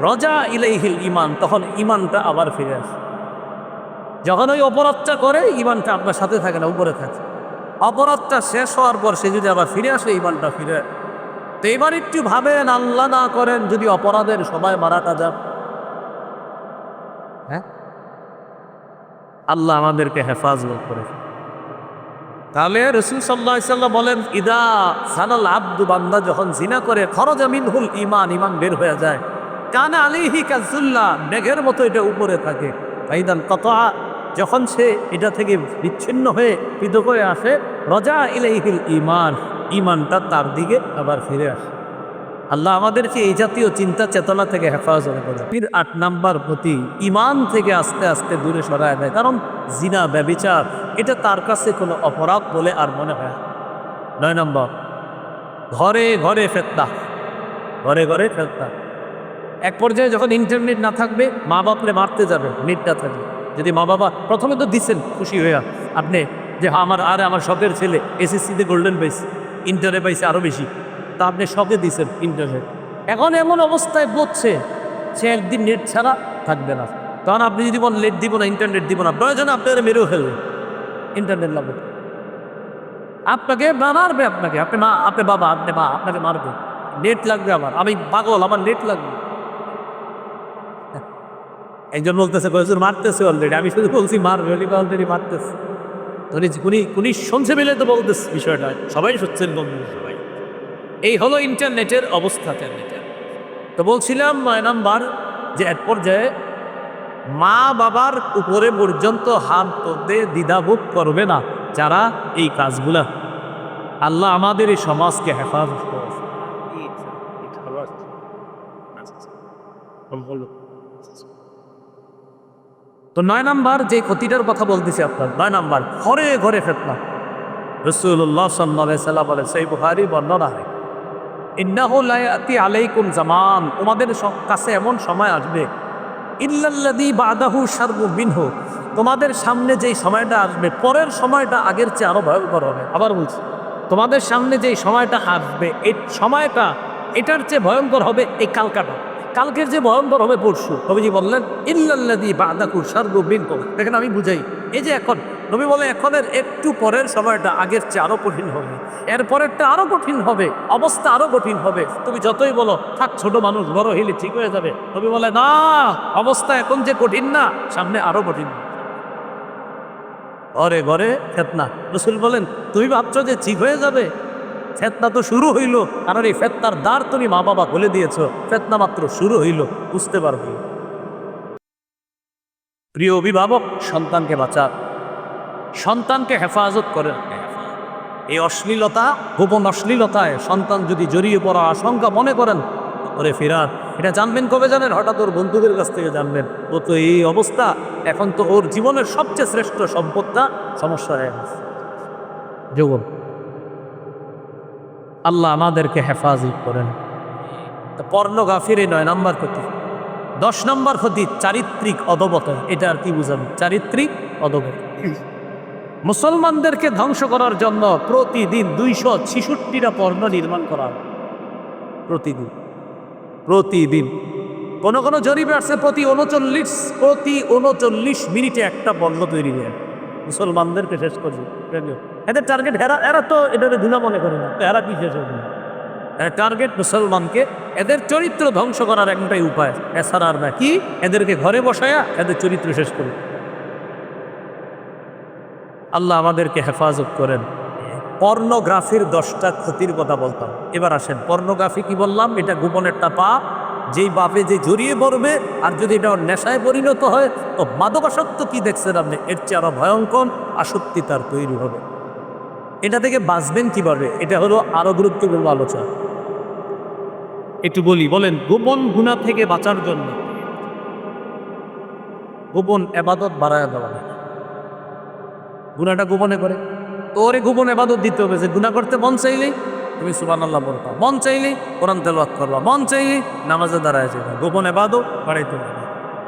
[SPEAKER 1] রজা ইলাইহিল ঈমান, তখন ঈমানটা আবার ফিরে আসে। যখন ওই অপরাধটা করে, ঈমানটা আপনার সাথে থাকে না, উপরে থাকে। অপরাধটা শেষ হওয়ার পর সে যদি আবার ফিরে আসে, ঈমানটা ফিরে। তো এবার একটু ভাবেন, আল্লাহ না করেন যদি অপরাধের সময় মারাটা যান, হ্যাঁ, আল্লাহ আমাদেরকে হেফাজত করে। তাহলে রাসূল সাল্লাল্লাহু আলাইহি ওয়াসাল্লাম বলেন, ইদা সানাল আব্দু, বান্দা যখন জিনা করে, খরজা মিনহুল ঈমান, ঈমান বের হয়ে যায়। কানা আলাইহি কাযুল্লাহ, মেঘের মতো এটা উপরে থাকে। ফাইদান কাতা, যখন সে এটা থেকে বিচ্ছিন্ন হয়ে পৃথক হয়ে আসে, রজা ইলাইহিল ঈমান, ঈমানটা তার দিকে আবার ফিরে আসে। আল্লাহ আমাদেরকে এই জাতীয় চিন্তা চেতনা থেকে হেফাজত করে। 8 নাম্বার প্রতি ঈমান থেকে আস্তে আস্তে দূরে সরায় দেয়। কারণ জিনা, ব্যভিচার, এটা তার কাছে কোনো অপরাধ বলে আর মনে হয় না। 9 নম্বর, ঘরে ঘরে ফিতনা, ঘরে ঘরে ফিতনা। এক পর্যায়ে যখন ইন্টারনেট না থাকবে, মা বাপরে মারতে যাবে, নেট না থাকবে। যদি মা বাবা প্রথমে তো দিচ্ছেন খুশি হইয়া আপনি, যে আমার শখের ছেলে এসএসসিতে গোল্ডেন পাইছে, ইন্টারে পাইছে আরও বেশি, তা আপনি শখে দিচ্ছেন ইন্টারনেট। এখন এমন অবস্থায় বলছে সে একদিন নেট ছাড়া থাকবে না। তখন আপনি যদি বলেন নেট দিব না, ইন্টারনেট দিব না, প্রয়োজনে আপনারা মেরেও ফেলবে, ইন্টারনেট লাগবে, আপনাকে মারবে, আপনি বাবা, আপনি মা, আপনাকে মারবে, নেট লাগবে আমার, আমি পাগল, আমার নেট লাগবে। একজন বলতেছে কয়েকজন মারতেছে অলরেডি, আমি শুধু বলছি মারবে, অলরেডি মারতেছে। উনি শুনছে মিলে তো বলতেছে বিষয়টা, সবাই শুনছেন বন্ধু, সবাই। এই হলো ইন্টারনেটের অবস্থা। তো বলছিলাম 9 নাম্বার, যে এক পর্যায়ে মা বাবার উপরে পর্যন্ত হাত তুলতে দ্বিধাবোধ করবে না যারা এই কাজগুলা। আল্লাহ আমাদের এই সমাজকে হেফাজত করে। তো 9 নাম্বার যে ক্ষতিটার কথা বলতেছি আপনার, 9 নাম্বার, ঘরে ঘরে ফিতনা। রাসূলুল্লাহ সাল্লাল্লাহু আলাইহি ওয়াসাল্লাম বলেন, সহিহ বুখারী বর্ণনা হয়, ইন্নাহু লা ইয়াতি আলাইকুম জামান, তোমাদের কাছে এমন সময় আসবে, ইল্লাল্লাযী বাদাহু শাররুম মিনহু, তোমাদের সামনে যেই সময়টা আসবে, পরের সময়টা আগের চেয়ে আরো ভয়ঙ্কর হবে। আবার বলছি, তোমাদের সামনে যেই সময়টা আসবে, এই সময়টা এটার চেয়ে ভয়ঙ্কর হবে এই কালকাটা, কালকের যে ভয়ঙ্কর হবে পরশু। নবীজি বললেন, ইল্লাল্লাযী বাদাহু শাররুম মিনহু। দেখেন আমি বুঝাই, এই যে এখন নবী বলে এখনের একটু পরের সময়টা আগের চেয়ে আরো কঠিন হবে, এর পরেরটা আরো কঠিন হবে, অবস্থা আরো কঠিন হবে। তুমি যতই বলো থাক ছোট মানুষ, বড় হইলে ঠিক হয়ে যাবে, নবী বলে না, অবস্থা এখন যে কঠিন না, সামনে আরো কঠিন। ঘরে ঘরে ফিতনা। রাসূল বলেন, তুমি ভাবছো যে ঠিক হয়ে যাবে, ফেতনা তো শুরু হইল, আর এই ফেতনার দ্বার তুমি মা বাবা খুলে দিয়েছ, ফেতনা মাত্র শুরু হইল, বুঝতে পারবে। প্রিয় অভিভাবক, সন্তানকে বাঁচান, সন্তানকে হেফাজত করেন। এই অশ্লীলতা, গোপন অশ্লীলতায় সন্তান যদি জড়িয়ে পড়া আশঙ্কা মনে করেন, ওরে ফিরান। এটা জানবেন কবে জানেন? হঠাৎ ওর বন্ধুদের কাছ থেকে জানবেন ও তো এই অবস্থা, এখন তো ওর জীবনের সবচেয়ে শ্রেষ্ঠ সম্পদটা সমস্যা হয়ে গেছে। যুবক, আল্লাহ আমাদেরকে হেফাজত করেন। পর্নোগ্রাফির এই 9 নম্বর ক্ষতি। 10 নম্বর ক্ষতি চারিত্রিক অধঃপতন। এটা আর কি বুঝাবেন? চারিত্রিক অধঃপতন। মুসলমানদেরকে ধ্বংস করার জন্য প্রতিদিন 266টা পর্ণ নির্মাণ করা হয়। প্রতিদিন প্রতিদিন কোন কোন জরিপে আসছে প্রতি 39 মিনিটে একটা পর্ণ তৈরি হয়। মুসলমানদেরকে শেষ করবে এদের টার্গেট। এরা তো এটা গুনাহ মনে করে না, এরা কি শেষ হবে? টার্গেট মুসলমানকে, এদের চরিত্র ধ্বংস করার একটাই উপায়, এছাড়া আর না। কি? এদেরকে ঘরে বসায়া এদের চরিত্র শেষ করবে। আল্লাহ আমাদেরকে হেফাজত করেন। পর্নোগ্রাফির 10টা ক্ষতির কথা বলতাম, এবার আসেন পর্নোগ্রাফি কি বললাম? এটা গোপনেরটা পাপ, যেই পাপে যে জড়িয়ে পড়বে, আর যদি এটা নেশায় পরিণত হয় তো মাদকাসক্ত কি দেখছেন আপনি, এর চেয়ে আরো ভয়ঙ্কর আসক্তি তার তৈরি হবে। এটা থেকে বাঁচবেন কিভাবে? এটা হলো আরো গুরুত্বপূর্ণ আলোচনা। একটু বলেন গোপন গুনাহ থেকে বাঁচার জন্য গোপন ইবাদত বাড়ায়া দেওয়া হয়। গুনাহটা গোপনে করে, তোরে গোপন ইবাদত দিতে হবে। যে গুনাহ করতে মন চাইলেই তুমি সুবহানাল্লাহ বলবা, মন চাইলেই কোরআন তেলাওয়াত করবা, মন চাইলেই নামাজে দাঁড়ায় যাবে। গোপন ইবাদত বাড়াইতে হবে।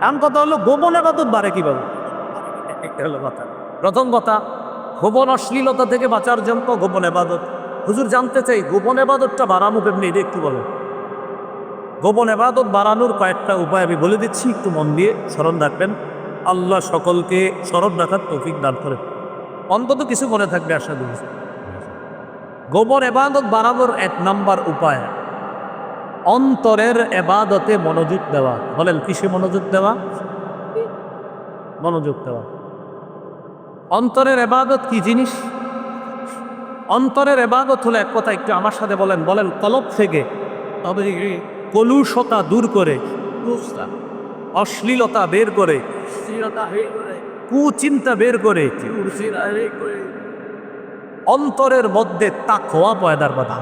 [SPEAKER 1] এখন কথা হলো গোপন ইবাদত বাড়ে কিভাবে? এটা হলো কথা। প্রথম কথা, গোপন অশ্লীলতা থেকে বাঁচার জন্য গোপন ইবাদত। হুজুর জানতে চাই গোপন ইবাদতটা বাড়ানো কেমনি, এটা একটু বলেন। গোপন ইবাদত বাড়ানোর কয়েকটা উপায় আমি বলে দিচ্ছি, একটু মন দিয়ে স্মরণ রাখবেন। আল্লাহ সকলকে স্মরণ রাখার তৌফিক দান করেন। অন্তত কিছু মনে থাকবে আশা করি। গোপন ইবাদত বাড়ানোর 1 নম্বর উপায় অন্তরের ইবাদতে মনোযোগ দেওয়া। বলেন কিসে মনোযোগ দেওয়া? মনোযোগ দেওয়া। অন্তরের ইবাদত কি জিনিস? অন্তরের ইবাদত হলো এক কথা, একটু আমার সাথে বলেন কলব থেকে কলুষতা দূর করে, অশ্লীলতা বের করে, কুচিন্তা বের করে অন্তরের মধ্যে তাকওয়া পয়দার কথা।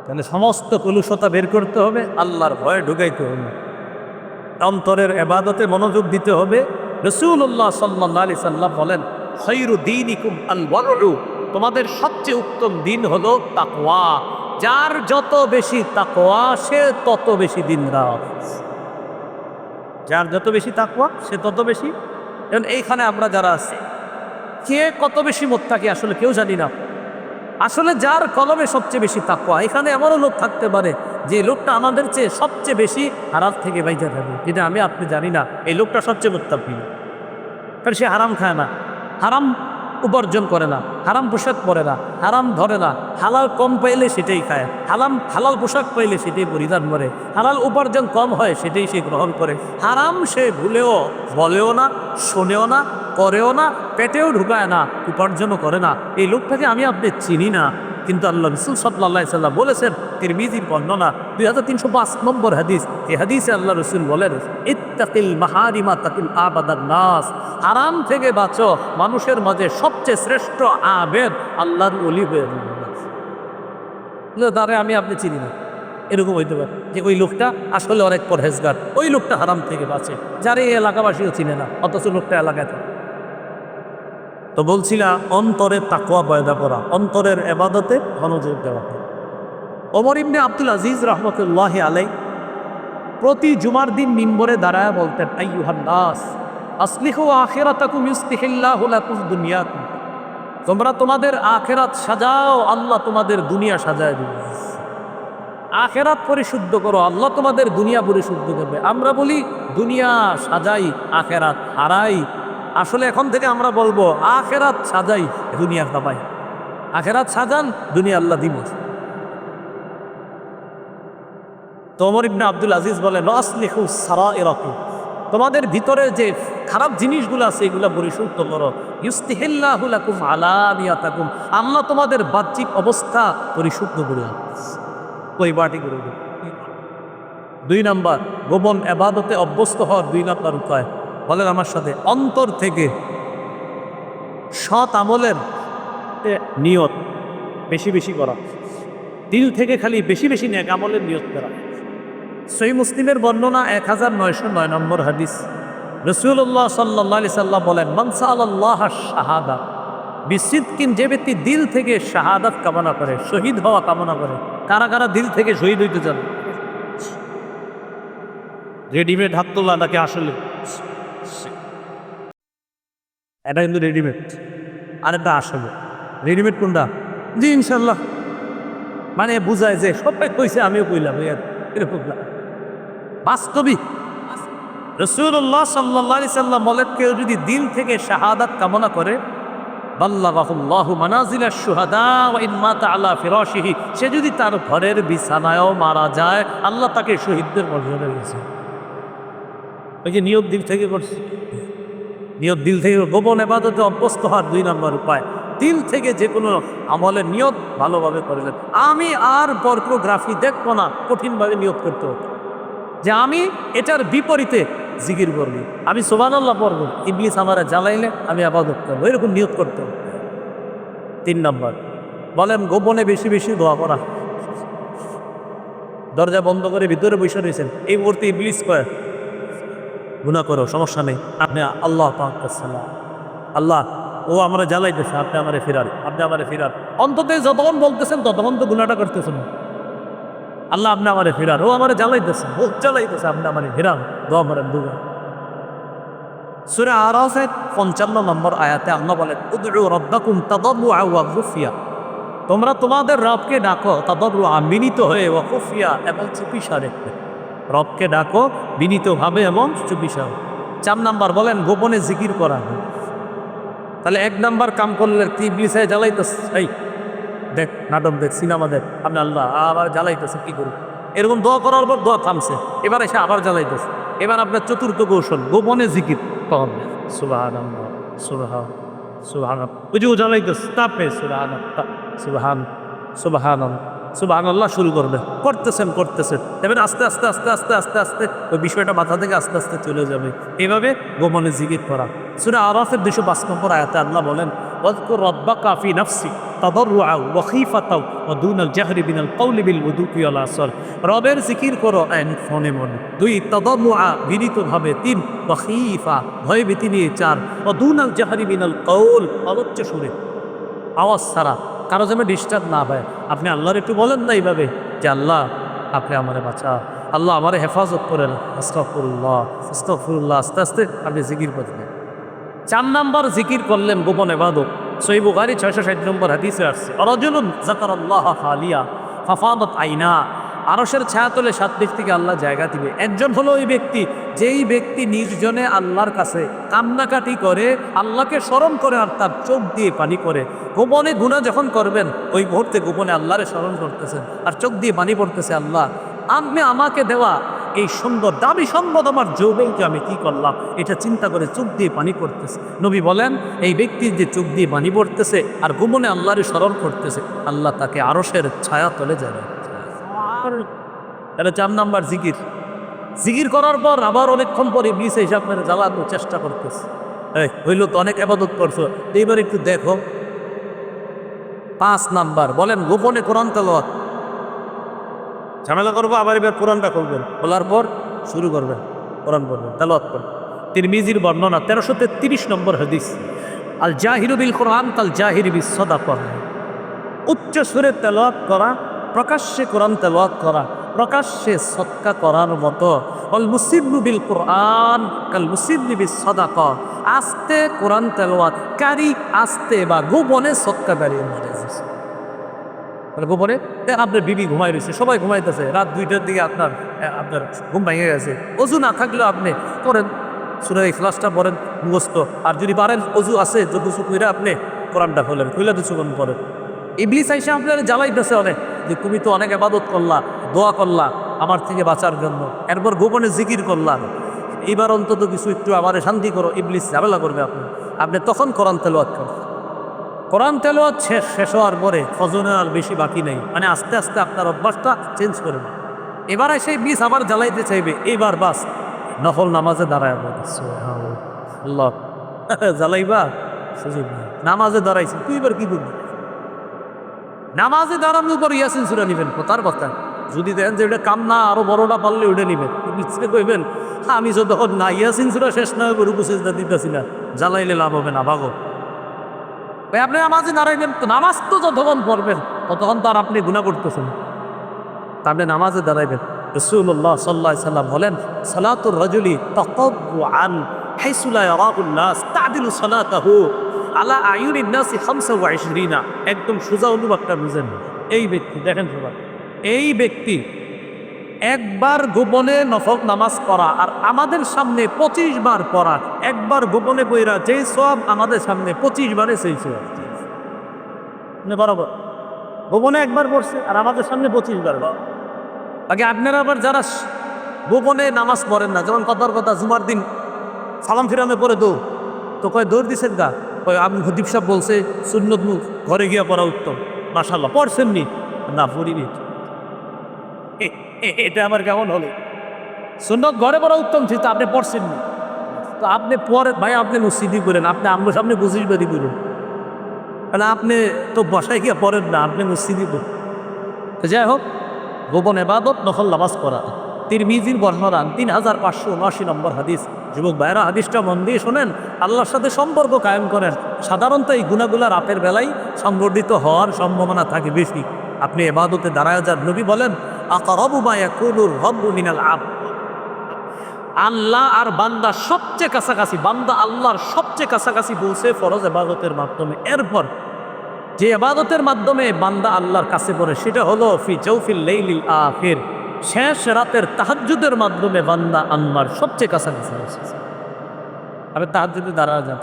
[SPEAKER 1] তাহলে সমস্ত কলুষতা বের করতে হবে, আল্লাহর ভয়ে ঢুকাইতে হবে, অন্তরের ইবাদতে মনোযোগ দিতে হবে। রাসূলুল্লাহ সাল্লাল্লাহু আলাইহি সাল্লাম বলেন, খায়রু দীনিকুম আল ওয়ারউ, তোমাদের সবচেয়ে উত্তম দিন হলো তাকওয়া। যার যত বেশি তাকওয়া সে তত বেশি দিনদার। যার যত বেশি তাকওয়া সে তত বেশি। এখন এইখানে আমরা যারা আছি, কে কত বেশি মুত্তাকি আসলে কেউ জানি না। আসলে যার কলবে সবচেয়ে বেশি তাকওয়া, এখানে এমনও লোক থাকতে পারে যে লোকটা আমাদের চেয়ে সবচেয়ে বেশি হারাম থেকে বাইচা থাকে, যেটা আমি আপনি জানি না। এই লোকটা সবচেয়ে মুত্তাকি, কারণ সে হারাম খায় না, হারাম উপার্জন করে না, হারাম পোশাক পরে না, হারাম ধরে না, হালাল কম পাইলে সেটাই খায়, হালাল পোশাক পাইলে সেটাই পরিধান করে, হালাল উপার্জন কম হয় সেটাই সে গ্রহণ করে। হারাম সে ভুলেও বলেও না, শোনেও না, করেও না, পেটেও ঢুকায় না, উপার্জনও করে না। এই লোকটাকে আমি আপনি চিনি না, কিন্তু আল্লাহ রাসূল সাল্লাল্লাহু আলাইহি সাল্লাম বলেছেন, তিরমিজির বর্ণনা 2305 নম্বর হাদিস। এই হাদিসে আল্লাহ রাসূল বলেন, ইত্তাকিল মাহারিমা তাকিল আবাদান নাস, হারাম থেকে বাঁচো, মানুষের মাঝে সবচেয়ে শ্রেষ্ঠ আবেদ আল্লাহর ওলি হয়ে যাবে। তারে আমি আপনি চিনি না, এরকম হইতে পারে যে ওই লোকটা আসলে অনেক পরহেজগার, ওই লোকটা হারাম থেকে বাঁচে, যার এই এলাকাবাসীও চিনে না, অথচ লোকটা এলাকায় থাকে। তো বলছিলাম অন্তরে তাকওয়া পয়দা করা, অন্তরের ইবাদতে মনোযোগ দেওয়া। ওমর ইবনে আব্দুল আজিজ রাহমাতুল্লাহি আলাইহি প্রতি জুমার দিন মিম্বরে দাঁড়ায় বলতেন, আইয়ুহান নাস আসলিহু আখিরাতাকুম ইউসলিহিল্লাহু লাকুম দুনিয়াকুম, তোমরা তোমাদের আখিরাত সাজাও, আল্লাহ তোমাদের দুনিয়া সাজায় দিবে। আখিরাত পরিশুদ্ধ করো, আল্লাহ তোমাদের দুনিয়া পরিশুদ্ধ করবে। আমরা বলি দুনিয়া সাজাই আখিরাত হারাই। আসলে এখন থেকে আমরা বলবো আখিরাত সাজাই দুনিয়া কামাই। আখিরাত সাজান, দুনিয়া আল্লাহ দিব। তো ওমর ইবনে আব্দুল আজিজ বলে, নাসলিহু সারাইরাকুম, তোমাদের ভিতরে যে খারাপ জিনিসগুলো আছে এগুলো পরিশুদ্ধ করো। ইউস্তিহিল্লাহু লাকুম আলানিয়াতাকুম, আল্লাহ তোমাদের বাহ্যিক অবস্থা পরিশুদ্ধ করে পরিপাটি করে দেবে। 2 নাম্বার, গোপন ইবাদতে অভ্যস্ত হওয়ার 2 নাম্বার উপায়, বলেন আমার সাথে, অন্তর থেকে সৎ আমলের নিয়ত বেশি বেশি করা, দিল থেকে খালি বেশি বেশি নেক আমলের নিয়ত করা। সহিহ মুসলিমের বর্ণনা 1909 নম্বর হাদিস, রাসূলুল্লাহ সাল্লাল্লাহু আলাইহি সাল্লাম বলেন, মান সাআলাল্লাহ শাহাদা বিসিদকিন, যে ব্যক্তি দিল থেকে শাহাদাত কামনা করে, শহীদ হওয়া কামনা করে। কারা কারা দিল থেকে শহীদ হইতে চান? রেডিমেড হাত তোলা নাকি আসলে? এটা কিন্তু রেডিমেড, আর এটা আসলে। রেডিমেড কোনটা? জি ইনশাল্লাহ, মানে বুঝায় যে সবাই কইছে আমিও কইলাম, এরকম না, বাস্তবিক। রাসূলুল্লাহ সাল্লাল্লাহু আলাইহি সাল্লাম বলেন, কেউ যদি দিল থেকে শাহাদাত কামনা করে, বাল্লাগাহুল্লাহু মানাজিলাশ শুহাদা ওয়া ইন মাতা আলা ফিরাশিহি, সে যদি তার ঘরের বিছানায়ও মারা যায়, আল্লাহ তাকে শহীদদের মর্যাদা দিয়েছে। ওই যে নিয়ত দিল থেকে করছে, নিয়ত দিল থেকে। গোপন ইবাদতে অভ্যস্ত হওয়ার 2 নম্বর উপায়, দিল থেকে যে কোনো আমলের নিয়ত ভালোভাবে করলেন। আমি আর পর্নোগ্রাফি দেখবো না, কঠিনভাবে নিয়ত করতে হবে যে আমি এটার বিপরীতে জিকির করবি, আমি সুবহানাল্লাহ পড়বো, ইবলিস আমারে জ্বালাইলে আমি ইবাদত করবো, এরকম নিয়ত করতে হবে। 3 নম্বর, বলেন গোপনে বেশি বেশি দোয়া করা। দরজা বন্ধ করে ভিতরে বসে রয়েছেন, এই মুহূর্তে ইবলিস কয় গুনাহ করো, সমস্যা নেই, আপনি আল্লাহ পাক সালাম, আল্লাহ ও আমরা জ্বালাইতেছে, আপনি আমারে ফিরান, আপনি আমারে ফিরান। অন্তত যতক্ষণ বলতেছেন ততক্ষণ তো গুনাহটা করতেছেন, আল্লাহ আপনি আমারে ফিরান, ও আমারে জ্বালাইতেছে, ও জ্বালাইতেছে, আপনি আমারে ফিরান, দোয়া করেন দুবার। সূরা আরাফের 55 নম্বর আয়াতে আল্লাহ বলেন, উদউ রাব্বাকুম তাদাররুআ ওয়া খুফিয়া, তোমরা তোমাদের রবকে ডাকো তাদাররুআ, বিনীত হয়ে, ওয়া খুফিয়া, এবং চুপিসারে। রবকে ডাকো বিনীতভাবে এবং চুপিসারে। 4 নাম্বার, বলেন গোপনে জিকির করা। তাহলে 1 নাম্বার কাম করলে কি ইবলিস জ্বালাইতেছে, এই দেখ নাটক দেখ, সিনেমা দেখ, আপনি আল্লাহ আবার জ্বালাইতেছে, কি করুন? এরকম দোয়া করার পর দোয়া থামছে, এবার এসে আবার জ্বালাইতেছে। এবার আপনার চতুর্থ কৌশল, গোপনে জিকির করবেন, সুবহানাল্লাহ সুবহান সুবহান, ওই যে ও জ্বালাইতেছে, তাপে সুবহান সুবহান সুবহান সুবহানাল্লাহ শুরু করবে, করতেছেন, এবার আস্তে আস্তে আস্তে আস্তে আস্তে আস্তে ওই বিষয়টা মাথা থেকে আস্তে আস্তে চলে যাবে। এইভাবে গোপনে জিকির করা। সূরা আরাফের 205 নম্বর আয়াতে আল্লাহ বলেন, ওয়াযকুর রাব্বাকা ফি নাফসি তাদাররুআ ওয়া খীফাতাও ওয়া দুনাল জাহরি বিনাল কওলি বিল উদুকি ওয়াল আসর, রবের জিকির করো ফোনে মনে। 2 তাদাররুআ, বিনীতভাবে। 3 ওয়া খীফা, ভয়ভীতি নিয়ে। 4 ওয়া দুনাল জাহরি বিনাল কওল, অলোচ্চ সুরে, আওয়াজ ছাড়া, কারো যেন ডিস্টার্ব না হয়। আপনি আল্লাহর একটু বলেন না এইভাবে যে আল্লাহ আপনি আমারে বাঁচা, আল্লাহ আমারে হেফাজত করেন, আস্তাগফিরুল্লাহ আস্তাগফিরুল্লাহ, আস্তে আস্তে আপনি জিকির করবেন। 4 নাম্বার জিকির করলেন গোপন ইবাদত। সহিহ বুখারী 660 নম্বর হাদিসে আসছে, রাজুলুন যাকারাল্লাহ খালিয়া ফাফাদাত আইনা, আরশের ছায়াতলে 7 দিক থেকে আল্লাহ জায়গা দিবে। একজন হলো ওই ব্যক্তি, যেই ব্যক্তি নির্জনে আল্লাহর কাছে কান্নাকাটি করে, আল্লাহকে স্মরণ করে, আর তার চোখ দিয়ে পানি পড়ে। গোপনে গুনাহ যখন করবেন, ওই মুহূর্তে গোপনে আল্লাহরে স্মরণ করতেছেন, আর চোখ দিয়ে পানি পড়তেছে, আল্লাহ আপনি আমাকে দেওয়া এই সুন্দর দামি সম্পদ আমার যৌবনকে আমি কি করলাম, এটা চিন্তা করে চোখ দিয়ে পানি পড়তেছে। নবী বলেন, এই ব্যক্তির যে চোখ দিয়ে পানি পড়তেছে আর গোপনে আল্লাহরে স্মরণ করতেছে, আল্লাহ তাকে আরশের ছায়া তলে যাবে। তাহলে 4 নাম্বার জিকির। জিকির করার পর আবার অনেকক্ষণ পরে ইবলিস এসে আপনার জ্বালানোর চেষ্টা করতেছে, এই হইল তো অনেক ইবাদত করছো, এইবার একটু দেখো। 5 নাম্বার, বলেন গোপনে কোরআন তেলাওয়াত। ঝামেলা করবো, আবার এবার কোরআনটা খুলবেন, খোলার পর শুরু করবেন, কোরআন পড়বেন, তেলাওয়াত করবেন। তিরমিজির বর্ণনা 1333 নম্বর হাদিস, আল জাহিরু বিল কোরআন কাল জাহিরি বিস সাদাকা, উচ্চ সুরে তেলাওয়াত করা, প্রকাশ্যে কোরআন তেলাওয়াত করা, প্রকাশ্যে সদকা করার মতো। অল মুসিবু বিল কোরআন কাল মুসিবি বিস সাদাকা, আস্তে কোরআন তেলাওয়াত কারি, আস্তে বা গোপনে সদকাকারী। গোপনে আপনার বিবি ঘুমাই রয়েছে, সবাই ঘুমাইতেছে, রাত 2টার দিকে আপনার ঘুম ভেঙে গেছে, অজু না থাকলেও আপনি করেন, সূরা ইখলাসটা পড়েন মুখস্থ, আর যদি পারেন অজু আছে যত করে আপনি কোরআনটা খোলেন, খুলে কিছুক্ষণ পরে ইবলিস আইসা আপনার জ্বালাইতেছে অনেক, যে তুমি তো অনেক ইবাদত করলা, দোয়া করলা আমার থেকে বাঁচার জন্য, এরপর গোপনে জিকির করলা, এইবার অন্তত কিছু একটু আমারে শান্তি করো। ইবলিস ঝামেলা করবে আপনি, আপনি তখন কোরআন তেলাওয়াত করেন। কোরআন তেলাওয়াত শেষ হওয়ার পরে ফজরের আর বেশি বাকি নেই, মানে আস্তে আস্তে আপনার অভ্যাসটা চেঞ্জ করে নেন। এবার সেই বিষ আবার জ্বালাইতে চাইবে, এইবার বাস নফল নামাজে দাঁড়ায় আল্লাহ জ্বালাইবা সুযোগ নেই। নামাজে দাঁড়াইছি তুই এবার কি করবি? নামাজে দাঁড়ানোর পর ইয়াসিন সূরা নিবেন, তার কথা। যদি দেখেন যে ওটা কাম না, আরো বড়টা পারলে ওটা নিবেন, ইচ্ছে কইবেন আমি যতক্ষণ না ইয়াসিন সূরা শেষ না হবে রুকু সিজদা দিতেছি না, জ্বালাইলে লাভ হবে না, ভাগো ভাই। আপনি নামাজে দাঁড়াইবেন তো, নামাজ তো যতক্ষণ পড়বেন ততক্ষণ তো আর আপনি গুনাহ করতেছেন, তা আপনি নামাজে দাঁড়াইবেন। রাসূলুল্লাহ সাল্লাল্লাহু আলাইহি সাল্লাম বলেন, সালাতুর রাজুলি তাকাব্বুআন হাইসু লা ইয়ারাহুন নাস তা'দিলু সালাতাহু আলা আয়ুনিন নাসি 25। একদম সোজা অনুবাদটা বুঝেন। এই ব্যক্তি দেখেন সবাই, এই ব্যক্তি একবার গোপনে নফল নামাজ পড়া আর আমাদের সামনে 25 বার পড়া, একবার গোপনে কইরা যে সওয়াব আমাদের সামনে 25 বারে সেই সওয়াব। মানে বরাবর গোপনে একবার পড়ছে আর আমাদের সামনে 25 বার। আগে আপনারা আবার যারা গোপনে নামাজ পড়েন না, যেমন কথার কথা জুমার দিন সালাম ফিরামে পড়ে তো কয় দৌড় দিছেন গা, কয় আপনি খতিব সাহেব বলছে সুন্নত মুখ ঘরে গিয়া পড়া উত্তম। মাশাআল্লাহ পড়ছেন নি? না পড়িনি। এটা আমার কেমন হলো? সুন্নত ঘরে পড়া উত্তম ছিল, আপনি পড়ছেন নি, তো আপনি পরে ভাই আপনি মসজিদি করেন, আপনি আমার সামনে 25 বারই করুন, কারণ আপনি তো বসায় গিয়া পড়েন না, আপনি মসজিদি করেন। তো যাই হোক, গোপন ইবাদত নফল নামাজ পড়া। তিরমিজির বর্ণনা 3579 নম্বর হাদিস। যুবক ভাইরা হাদিসটা মন দিয়ে শোনেন, আল্লাহর সাথে সম্পর্ক কায়েম করেন। সাধারণত এই গুনাহগুলো রাতের বেলায় সংগঠিত হওয়ার সম্ভাবনা থাকে বেশি। আপনি ইবাদতে দাঁড়ায় যান। নবী বলেন, আকরাবু মা ইয়াকুনুর রাব্বু মিনাল আবদ। আল্লাহ আর বান্দা সবচেয়ে কাছাকাছি, বান্দা আল্লাহর সবচেয়ে কাছাকাছি বলছে ফরজ ইবাদতের মাধ্যমে। এরপর যে ইবাদতের মাধ্যমে বান্দা আল্লাহর কাছে পড়ে সেটা হলো ফি জাওফিল লাইলিল আখির, শেষ রাতের তাহাজ্জুদের মাধ্যমে বান্দা আল্লাহর সবচেয়ে কাছাকাছি আসছে। আপনি তাহাজ্জুদে দাঁড়ায় যান।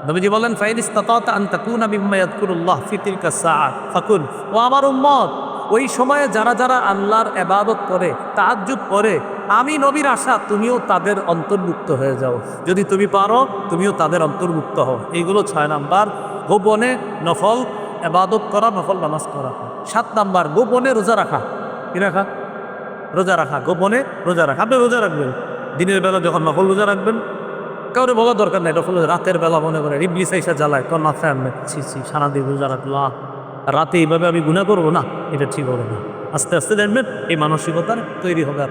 [SPEAKER 1] নবীজি বলেন, ফাইন ইসতাতাতা আন তাকুনা মিম্মা ইয়াযকুরুল্লাহ ফি তিলকা সাআত ফাকুন। ও আমার উম্মত, ওই সময়ে যারা যারা আল্লাহর ইবাদত করে, তাহাজ্জুদ করে, আমি নবীর আশা তুমিও তাদের অন্তর্ভুক্ত হয়ে যাও। যদি তুমি পারো তুমিও তাদের অন্তর্ভুক্ত হও। এইগুলো 6 নাম্বার, গোপনে নফল ইবাদত করা, নফল নামাজ পড়া। 7 নাম্বার, গোপনে রোজা রাখা। কি রাখা? রোজা রাখা, গোপনে রোজা রাখা। আপনি রোজা রাখবেন দিনের বেলা, যখন নফল রোজা রাখবেন কাউরে বলার দরকার নাই। নফল রাতের বেলা মনে করে ইবলিস আইসা জ্বালায়, তোর মাথায় আনবে সারাদিন রোজা রাখলাম, রাতে এইভাবে আমি গুনাহ করবো না, এটা ঠিক হবে না। আস্তে আস্তে দেখবেন এই মানসিকতার তৈরি হবে।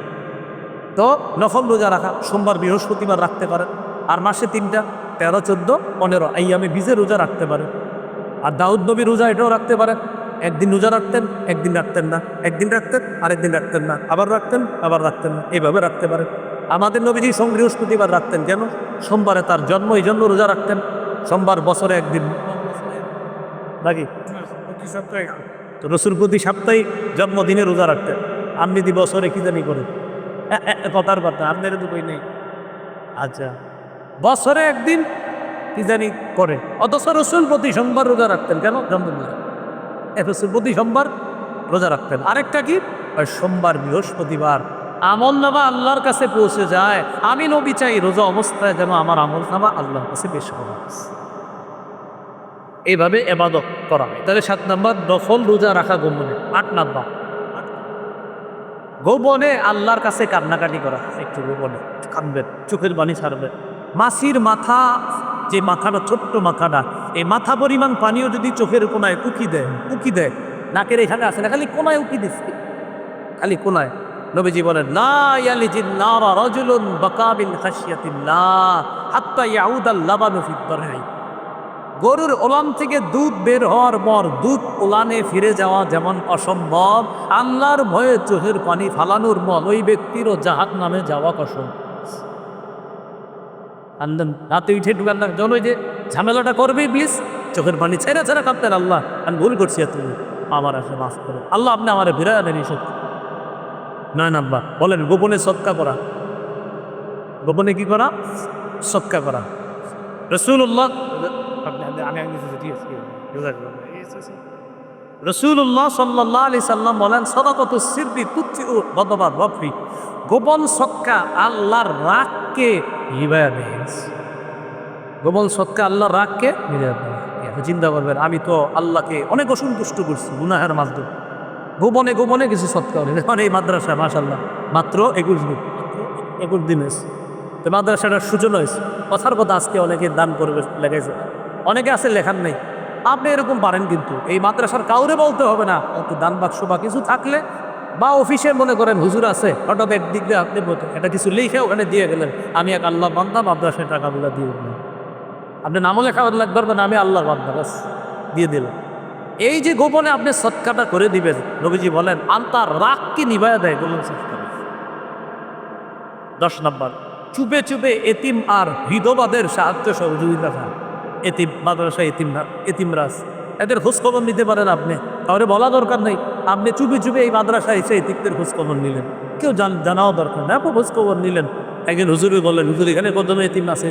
[SPEAKER 1] তো নফল রোজা রাখা, সোমবার বৃহস্পতিবার রাখতে পারেন। আর মাসে 3টা 13, 14, 15 এই আমি বীজে রোজা রাখতে পারেন। আর দাউদ নবী রোজা এটাও রাখতে পারেন। একদিন রোজা রাখতেন, একদিন রাখতেন না, একদিন রাখতেন, আরেকদিন রাখতেন না, আবার রাখতেন, আবার রাখতেন না, এইভাবে রাখতে পারেন। আমাদের নবীজি বৃহস্পতিবার রাখতেন। কেন? সোমবারে তার জন্ম, এই জন্য রোজা রাখতেন। সোমবার বছরে একদিন নাকি তো রসুল প্রতি সাপ্তাহিক জন্মদিনে রোজা রাখতেন। আপনি দি বছরে কি জানি করেন, কথার কথা আপনার তো বই নেই। আচ্ছা, বছরে একদিন কি জানি করে, অথচ রসুল প্রতি সোমবার রোজা রাখতেন। কেন? জন্মদিন। রসুল প্রতি সোমবার রোজা রাখতেন। আরেকটা কি? সোমবার বৃহস্পতিবার আমল নামা আল্লাহর কাছে পৌঁছে যায়। আমি নবী চাই রোজা অবস্থায় যেন আমার আমল নামা আল্লাহর কাছে বেশ করা, এইভাবে ইবাদত করা হয়। তাহলে 7 নাম্বার নফল রোজা রাখা গোপনে। 8 নাম্বার গোপনে আল্লাহর কাছে কান্নাকাটি করা। একটু গোপনে কাঁদবেন, চোখের পানি ছাড়বেন। মাছির মাথা, যে মাথাটা ছোট্ট মাথাটা, এই মাথা পরিমাণ পানিও যদি চোখের কোনায় উকি দেয়, নাকের এখানে আসে না, খালি কোনায় উকি দিচ্ছে, খালি কোনায়। নবীজি বলেন, লা ইয়ালিজিন নারা রাজুলুন বাকা মিন খাশিয়াতিল্লাহ হাত্তা ইয়াউদাল লাবানু ফিদ দারহি। গরুর ওলান থেকে দুধ বের হওয়ার পর দুধ ওলানে ফিরে যাওয়া যেমন অসম্ভব, আল্লাহর ভয়ে চোখের পানি ফালানোর মন ওই ব্যক্তিরও জাহান্নামে যাওয়া কসম। আনন্দ রাতে উঠে ঢুকার না, যখন ওই যে ঝামেলাটা করবে ইবলিস, চোখের পানি ছেড়ে ছেড়ে কাঁদতেন, আল্লাহ আমি ভুল করছি, তুমি আমার আসে মাফ করো, আল্লাহ আপনি আমার ফিরে আনেন এই সত্য। 9 নাম্বার বলেন গোপনে সদকা করা। গোপনে কি করা? সদকা করা। রাসূলুল্লাহ রাসূলুল্লাহ সাল্লাল্লাহু আলাইহি সাল্লাম বলেন, সাদাকাতুস সিররি তুতফিউ গাদাবার রাব্বি। গোপন সদকা আল্লাহর রাগকে নিভায়া দেয়। গোপন সৎকা আল্লাহর রাগকে মিলিয়ে দেয়। এখন চিন্তা করবেন, আমি তো আল্লাহকে অনেক অসন্তুষ্ট করছি গুনাহের মাধ্যমে, গোপনে গোপনে কিছু সৎকা হলে। এখন এই মাদ্রাসা মাশাআল্লাহ মাত্র 21 দিন হয়েছে, তো মাদ্রাসাটার সূচনা হয়েছে। কথার কথা, আজকে অনেকে দান করবে লেগেছে, অনেকে আছে লেখার নেই। আপনি এরকম পারেন, কিন্তু এই মাদ্রাসার কাউরে বলতে হবে না। একটু দান বাক্স বা কিছু থাকলে, বা অফিসে মনে করেন হুজুর আছে, হঠাৎ একদিক দিয়ে আপনি এটা কিছু লিখে ওখানে দিয়ে গেলেন, আমি এক আল্লাহ বান্দা, মাদ্রাসায় টাকাগুলো দিয়ে দিলেন। আপনি নামও লেখা লাগবে না, আমি আল্লাহর বান্দা, বাস দিয়ে দিলাম। এই যে গোপনে আপনি সৎকাটা করে দিবেন, নবীজি বলেন আন্তার রাগকে নিভায়া দেয়। বলুন 10 নম্বর, চুপে চুপে এতিম আর বিধবাদের সাহায্য সহযোগিতা খান। এতিম মাদ্রাসা এতিমরাজ, এদের খোঁজখবর নিতে পারেন আপনি, কাউরে বলা দরকার নেই। আপনি চুপে চুপে এই মাদ্রাসায় এসে এতিমদের খোঁজখবর নিলেন, কেউ জানাও দরকার না, আপনি খোঁজখবর নিলেন। একজন হুজুরে বললেন, হুজুর এখানে কতজন এতিম আছে?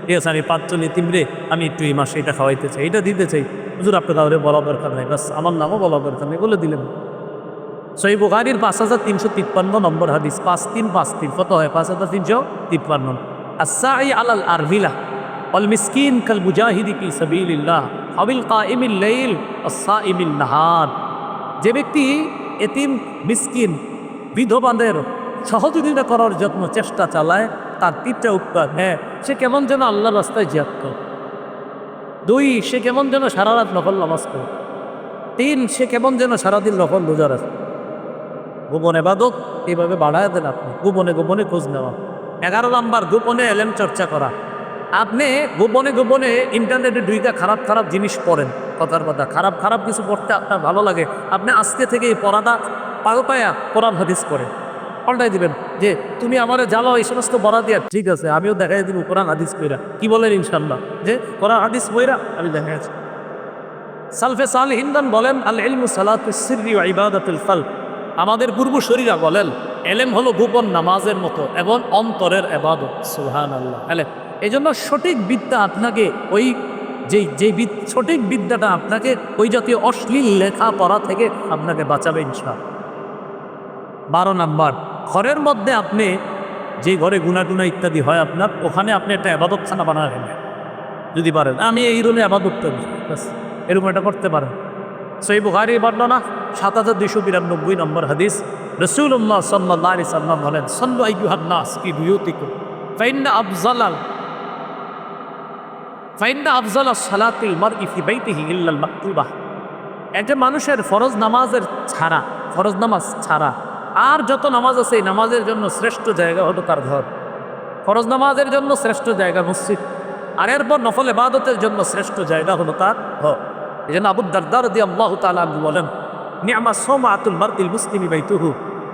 [SPEAKER 1] ঠিক আছে, আমি 5 জন এতিম রে, আমি একটু এই মাসে এটা খাওয়াইতে চাই, এটা দিতে চাই। হুজুর আপনি কাউরে বলা দরকার নাই, বাস আমার নামও বলা দরকার নেই, বলে দিলেন। সহিহ বুখারীর 5353 নম্বর হাদিস, 5353 কত হয়? 5353। আস-সাঈ আলাল আরমিলা ওয়াল মিসকিন কাল মুজাহিদি ফি সাবিলিল্লাহ আবিল কাইমিল লাইল আস-সাইমিন নাহার। যে ব্যক্তি এতিম, মিসকিন, বিধবাদের সহযোগিতা করার জন্য চেষ্টা চালায়, তার 3টা উত্তর। সে কেমন যেন আল্লাহর রাস্তায় জিহাদ করে। 2, সে কেমন যেন সারা রাত নফল নামাজ করে। 3, সে কেমন যেন সারাদিন নফল রোজা রাখে। গোপন ইবাদত এইভাবে বাড়ায় দেন আপনি, গোপনে গোপনে খোঁজ নেওয়া। 11 নম্বর, গোপনে এলেম চর্চা করা। আপনি গোপনে গোপনে ইন্টারনেটে খারাপ খারাপ জিনিস পড়েন। কথার কথা, খারাপ খারাপ কিছু পড়তে আপনার ভালো লাগে, আপনি আজকে থেকে এই পড়াটা পায়া কোরআন হাদিস করে পাল্টাই দিবেন। যে তুমি আমারে জ্বালাও এই সমস্ত বড়া দিয়া, ঠিক আছে, আমিও দেখাই দিব কোরআন হাদিস বইরা। কি বলেন? ইনশাল্লাহ, যে কোরআন হাদিস বইরা আমি দেখাচ্ছি। সালফে সালিহিন বলেন, আল ইলমু সালাতুস সিররি ওয়া ইবাদাতুল কলব। আমাদের পূর্বসূরীরা বলেন, এলেম হলো গোপন নামাজের মতো এবং অন্তরের ইবাদত। সুবহানাল্লাহ। এই জন্য সঠিক বিদ্যা আপনাকে ওই সঠিক বিদ্যাটা আপনাকে ওই জাতীয় অশ্লীল লেখাপড়া থেকে আপনাকে বাঁচাবে ইনশাআল্লাহ। 12 নম্বর, ঘরের মধ্যে আপনি যে ঘরে গুনাটুনা ইত্যাদি হয় আপনার, ওখানে আপনি একটা ইবাদতখানা বানাবেন যদি পারেন। আমি এই রুমে ইবাদত করি, এরকম এটা করতে পারেন। সহিহ বুখারীর বর্ণনা 7292 নম্বর হাদিস, রাসূলুল্লাহ সাল্লাল্লাহু আলাইহি সাল্লাম বলেন, সাল্লু আইয়ুহান নাস ফি বুয়ুতিকুম ফাইন্না আফজালাস সালাতিল মারই ফি বাইতিহি ইল্লাল মাকতুবাহ। একটা মানুষের ফরজ নামাজ ছাড়া আর যত নামাজ আছে, এই নামাজের জন্য শ্রেষ্ঠ জায়গা হলো তার ঘর। ফরজ নামাজের জন্য শ্রেষ্ঠ জায়গা মসজিদ, আর এরপর নফল ইবাদতের জন্য শ্রেষ্ঠ জায়গা হলো তার ঘর। এই জন্য আবু দারদা রাদিয়াল্লাহু তাআলা আনহু বলেন, নি'মা সাওমাতুল মারদিল মুসলিমি বাইতুহু।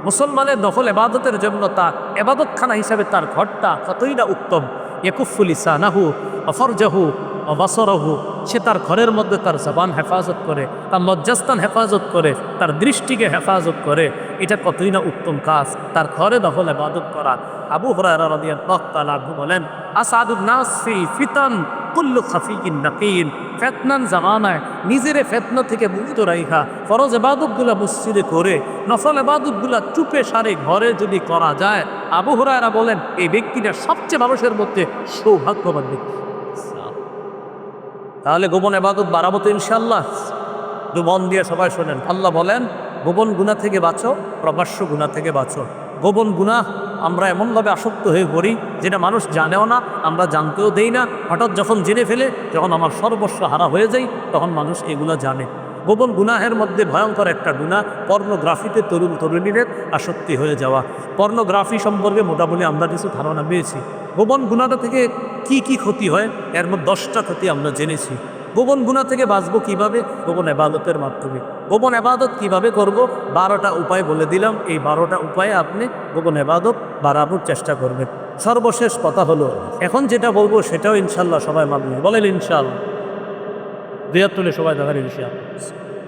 [SPEAKER 1] মুসলমানের নফল ইবাদতের জন্য তার ইবাদতখানা হিসাবে তার ঘরটা কতই না উত্তম। ইয়াকুফু লিসানাহু ওয়া ফারজাহু ওয়া বাসারাহু। সে তার ঘরের মধ্যে তার জবান হেফাজত করে, তার লজ্জাস্থান হেফাজত করে, তার দৃষ্টিকে হেফাজত করে। এটা কতই না উত্তম কাজ, তার ঘরে নফল ইবাদত করা। আবু হুরায়রা রাদিয়াল্লাহু তাআলা আনহু বলেন, আসাদুন নাস ফিল ফিতান কুল্লু খাফিয়িন নাকিন। ফিতনার জামানায় নিজেরে ফিতনা থেকে মুক্ত রাখা, ফরজ ইবাদতগুলো মসজিদে করে, নফল ইবাদতগুলো চুপে সারে ঘরে যদি করা যায়, আবু হুরায়রা বলেন এই ব্যক্তিটা সবচেয়ে মানুষের মধ্যে সৌভাগ্যবান ব্যক্তি। তাহলে গোপন ইবাদত বাড়াবো তো ইনশাআল্লাহ। একটু মন দিয়ে সবাই শোনেন। আল্লাহ বলেন, গোপন গুনাহ থেকে বাঁচো, প্রকাশ্য গুনাহ থেকে বাঁচো। গোপন গুনাহ আমরা এমনভাবে আসক্ত হয়ে পড়ি যেটা মানুষ জানেও না, আমরা জানতেও দেই না। হঠাৎ যখন জেনে ফেলে, যখন আমার সর্বস্ব হারা হয়ে যায়, তখন মানুষ এগুলো জানে। গোপন গুনাহের মধ্যে ভয়ঙ্কর একটা গুনাহ পর্নোগ্রাফিতে তরুণ তরুণীদের আসক্তি হয়ে যাওয়া। পর্নোগ্রাফি সম্পর্কে মোটামুটি আমরা কিছু ধারণা পেয়েছি। গোপন গুনাহটা থেকে কি কি ক্ষতি হয়, এর মধ্যে 10টা ক্ষতি আমরা জেনেছি। গোপন গুনাহ থেকে বাঁচবো কিভাবে? গোপন ইবাদতের মাধ্যমে। গোপন ইবাদত কিভাবে করব? 12টা উপায় বলে দিলাম। এই 12টা উপায়ে আপনি গোপন ইবাদত বাড়ানোর চেষ্টা করবেন। সর্বশেষ কথা হলো, এখন যেটা বলবো সেটাও ইনশাল্লাহ সবাই মানবে। বলেন ইনশাআল্লাহ। দুই হাত তুলে সবাই দেখার ইনশাআল্লাহ।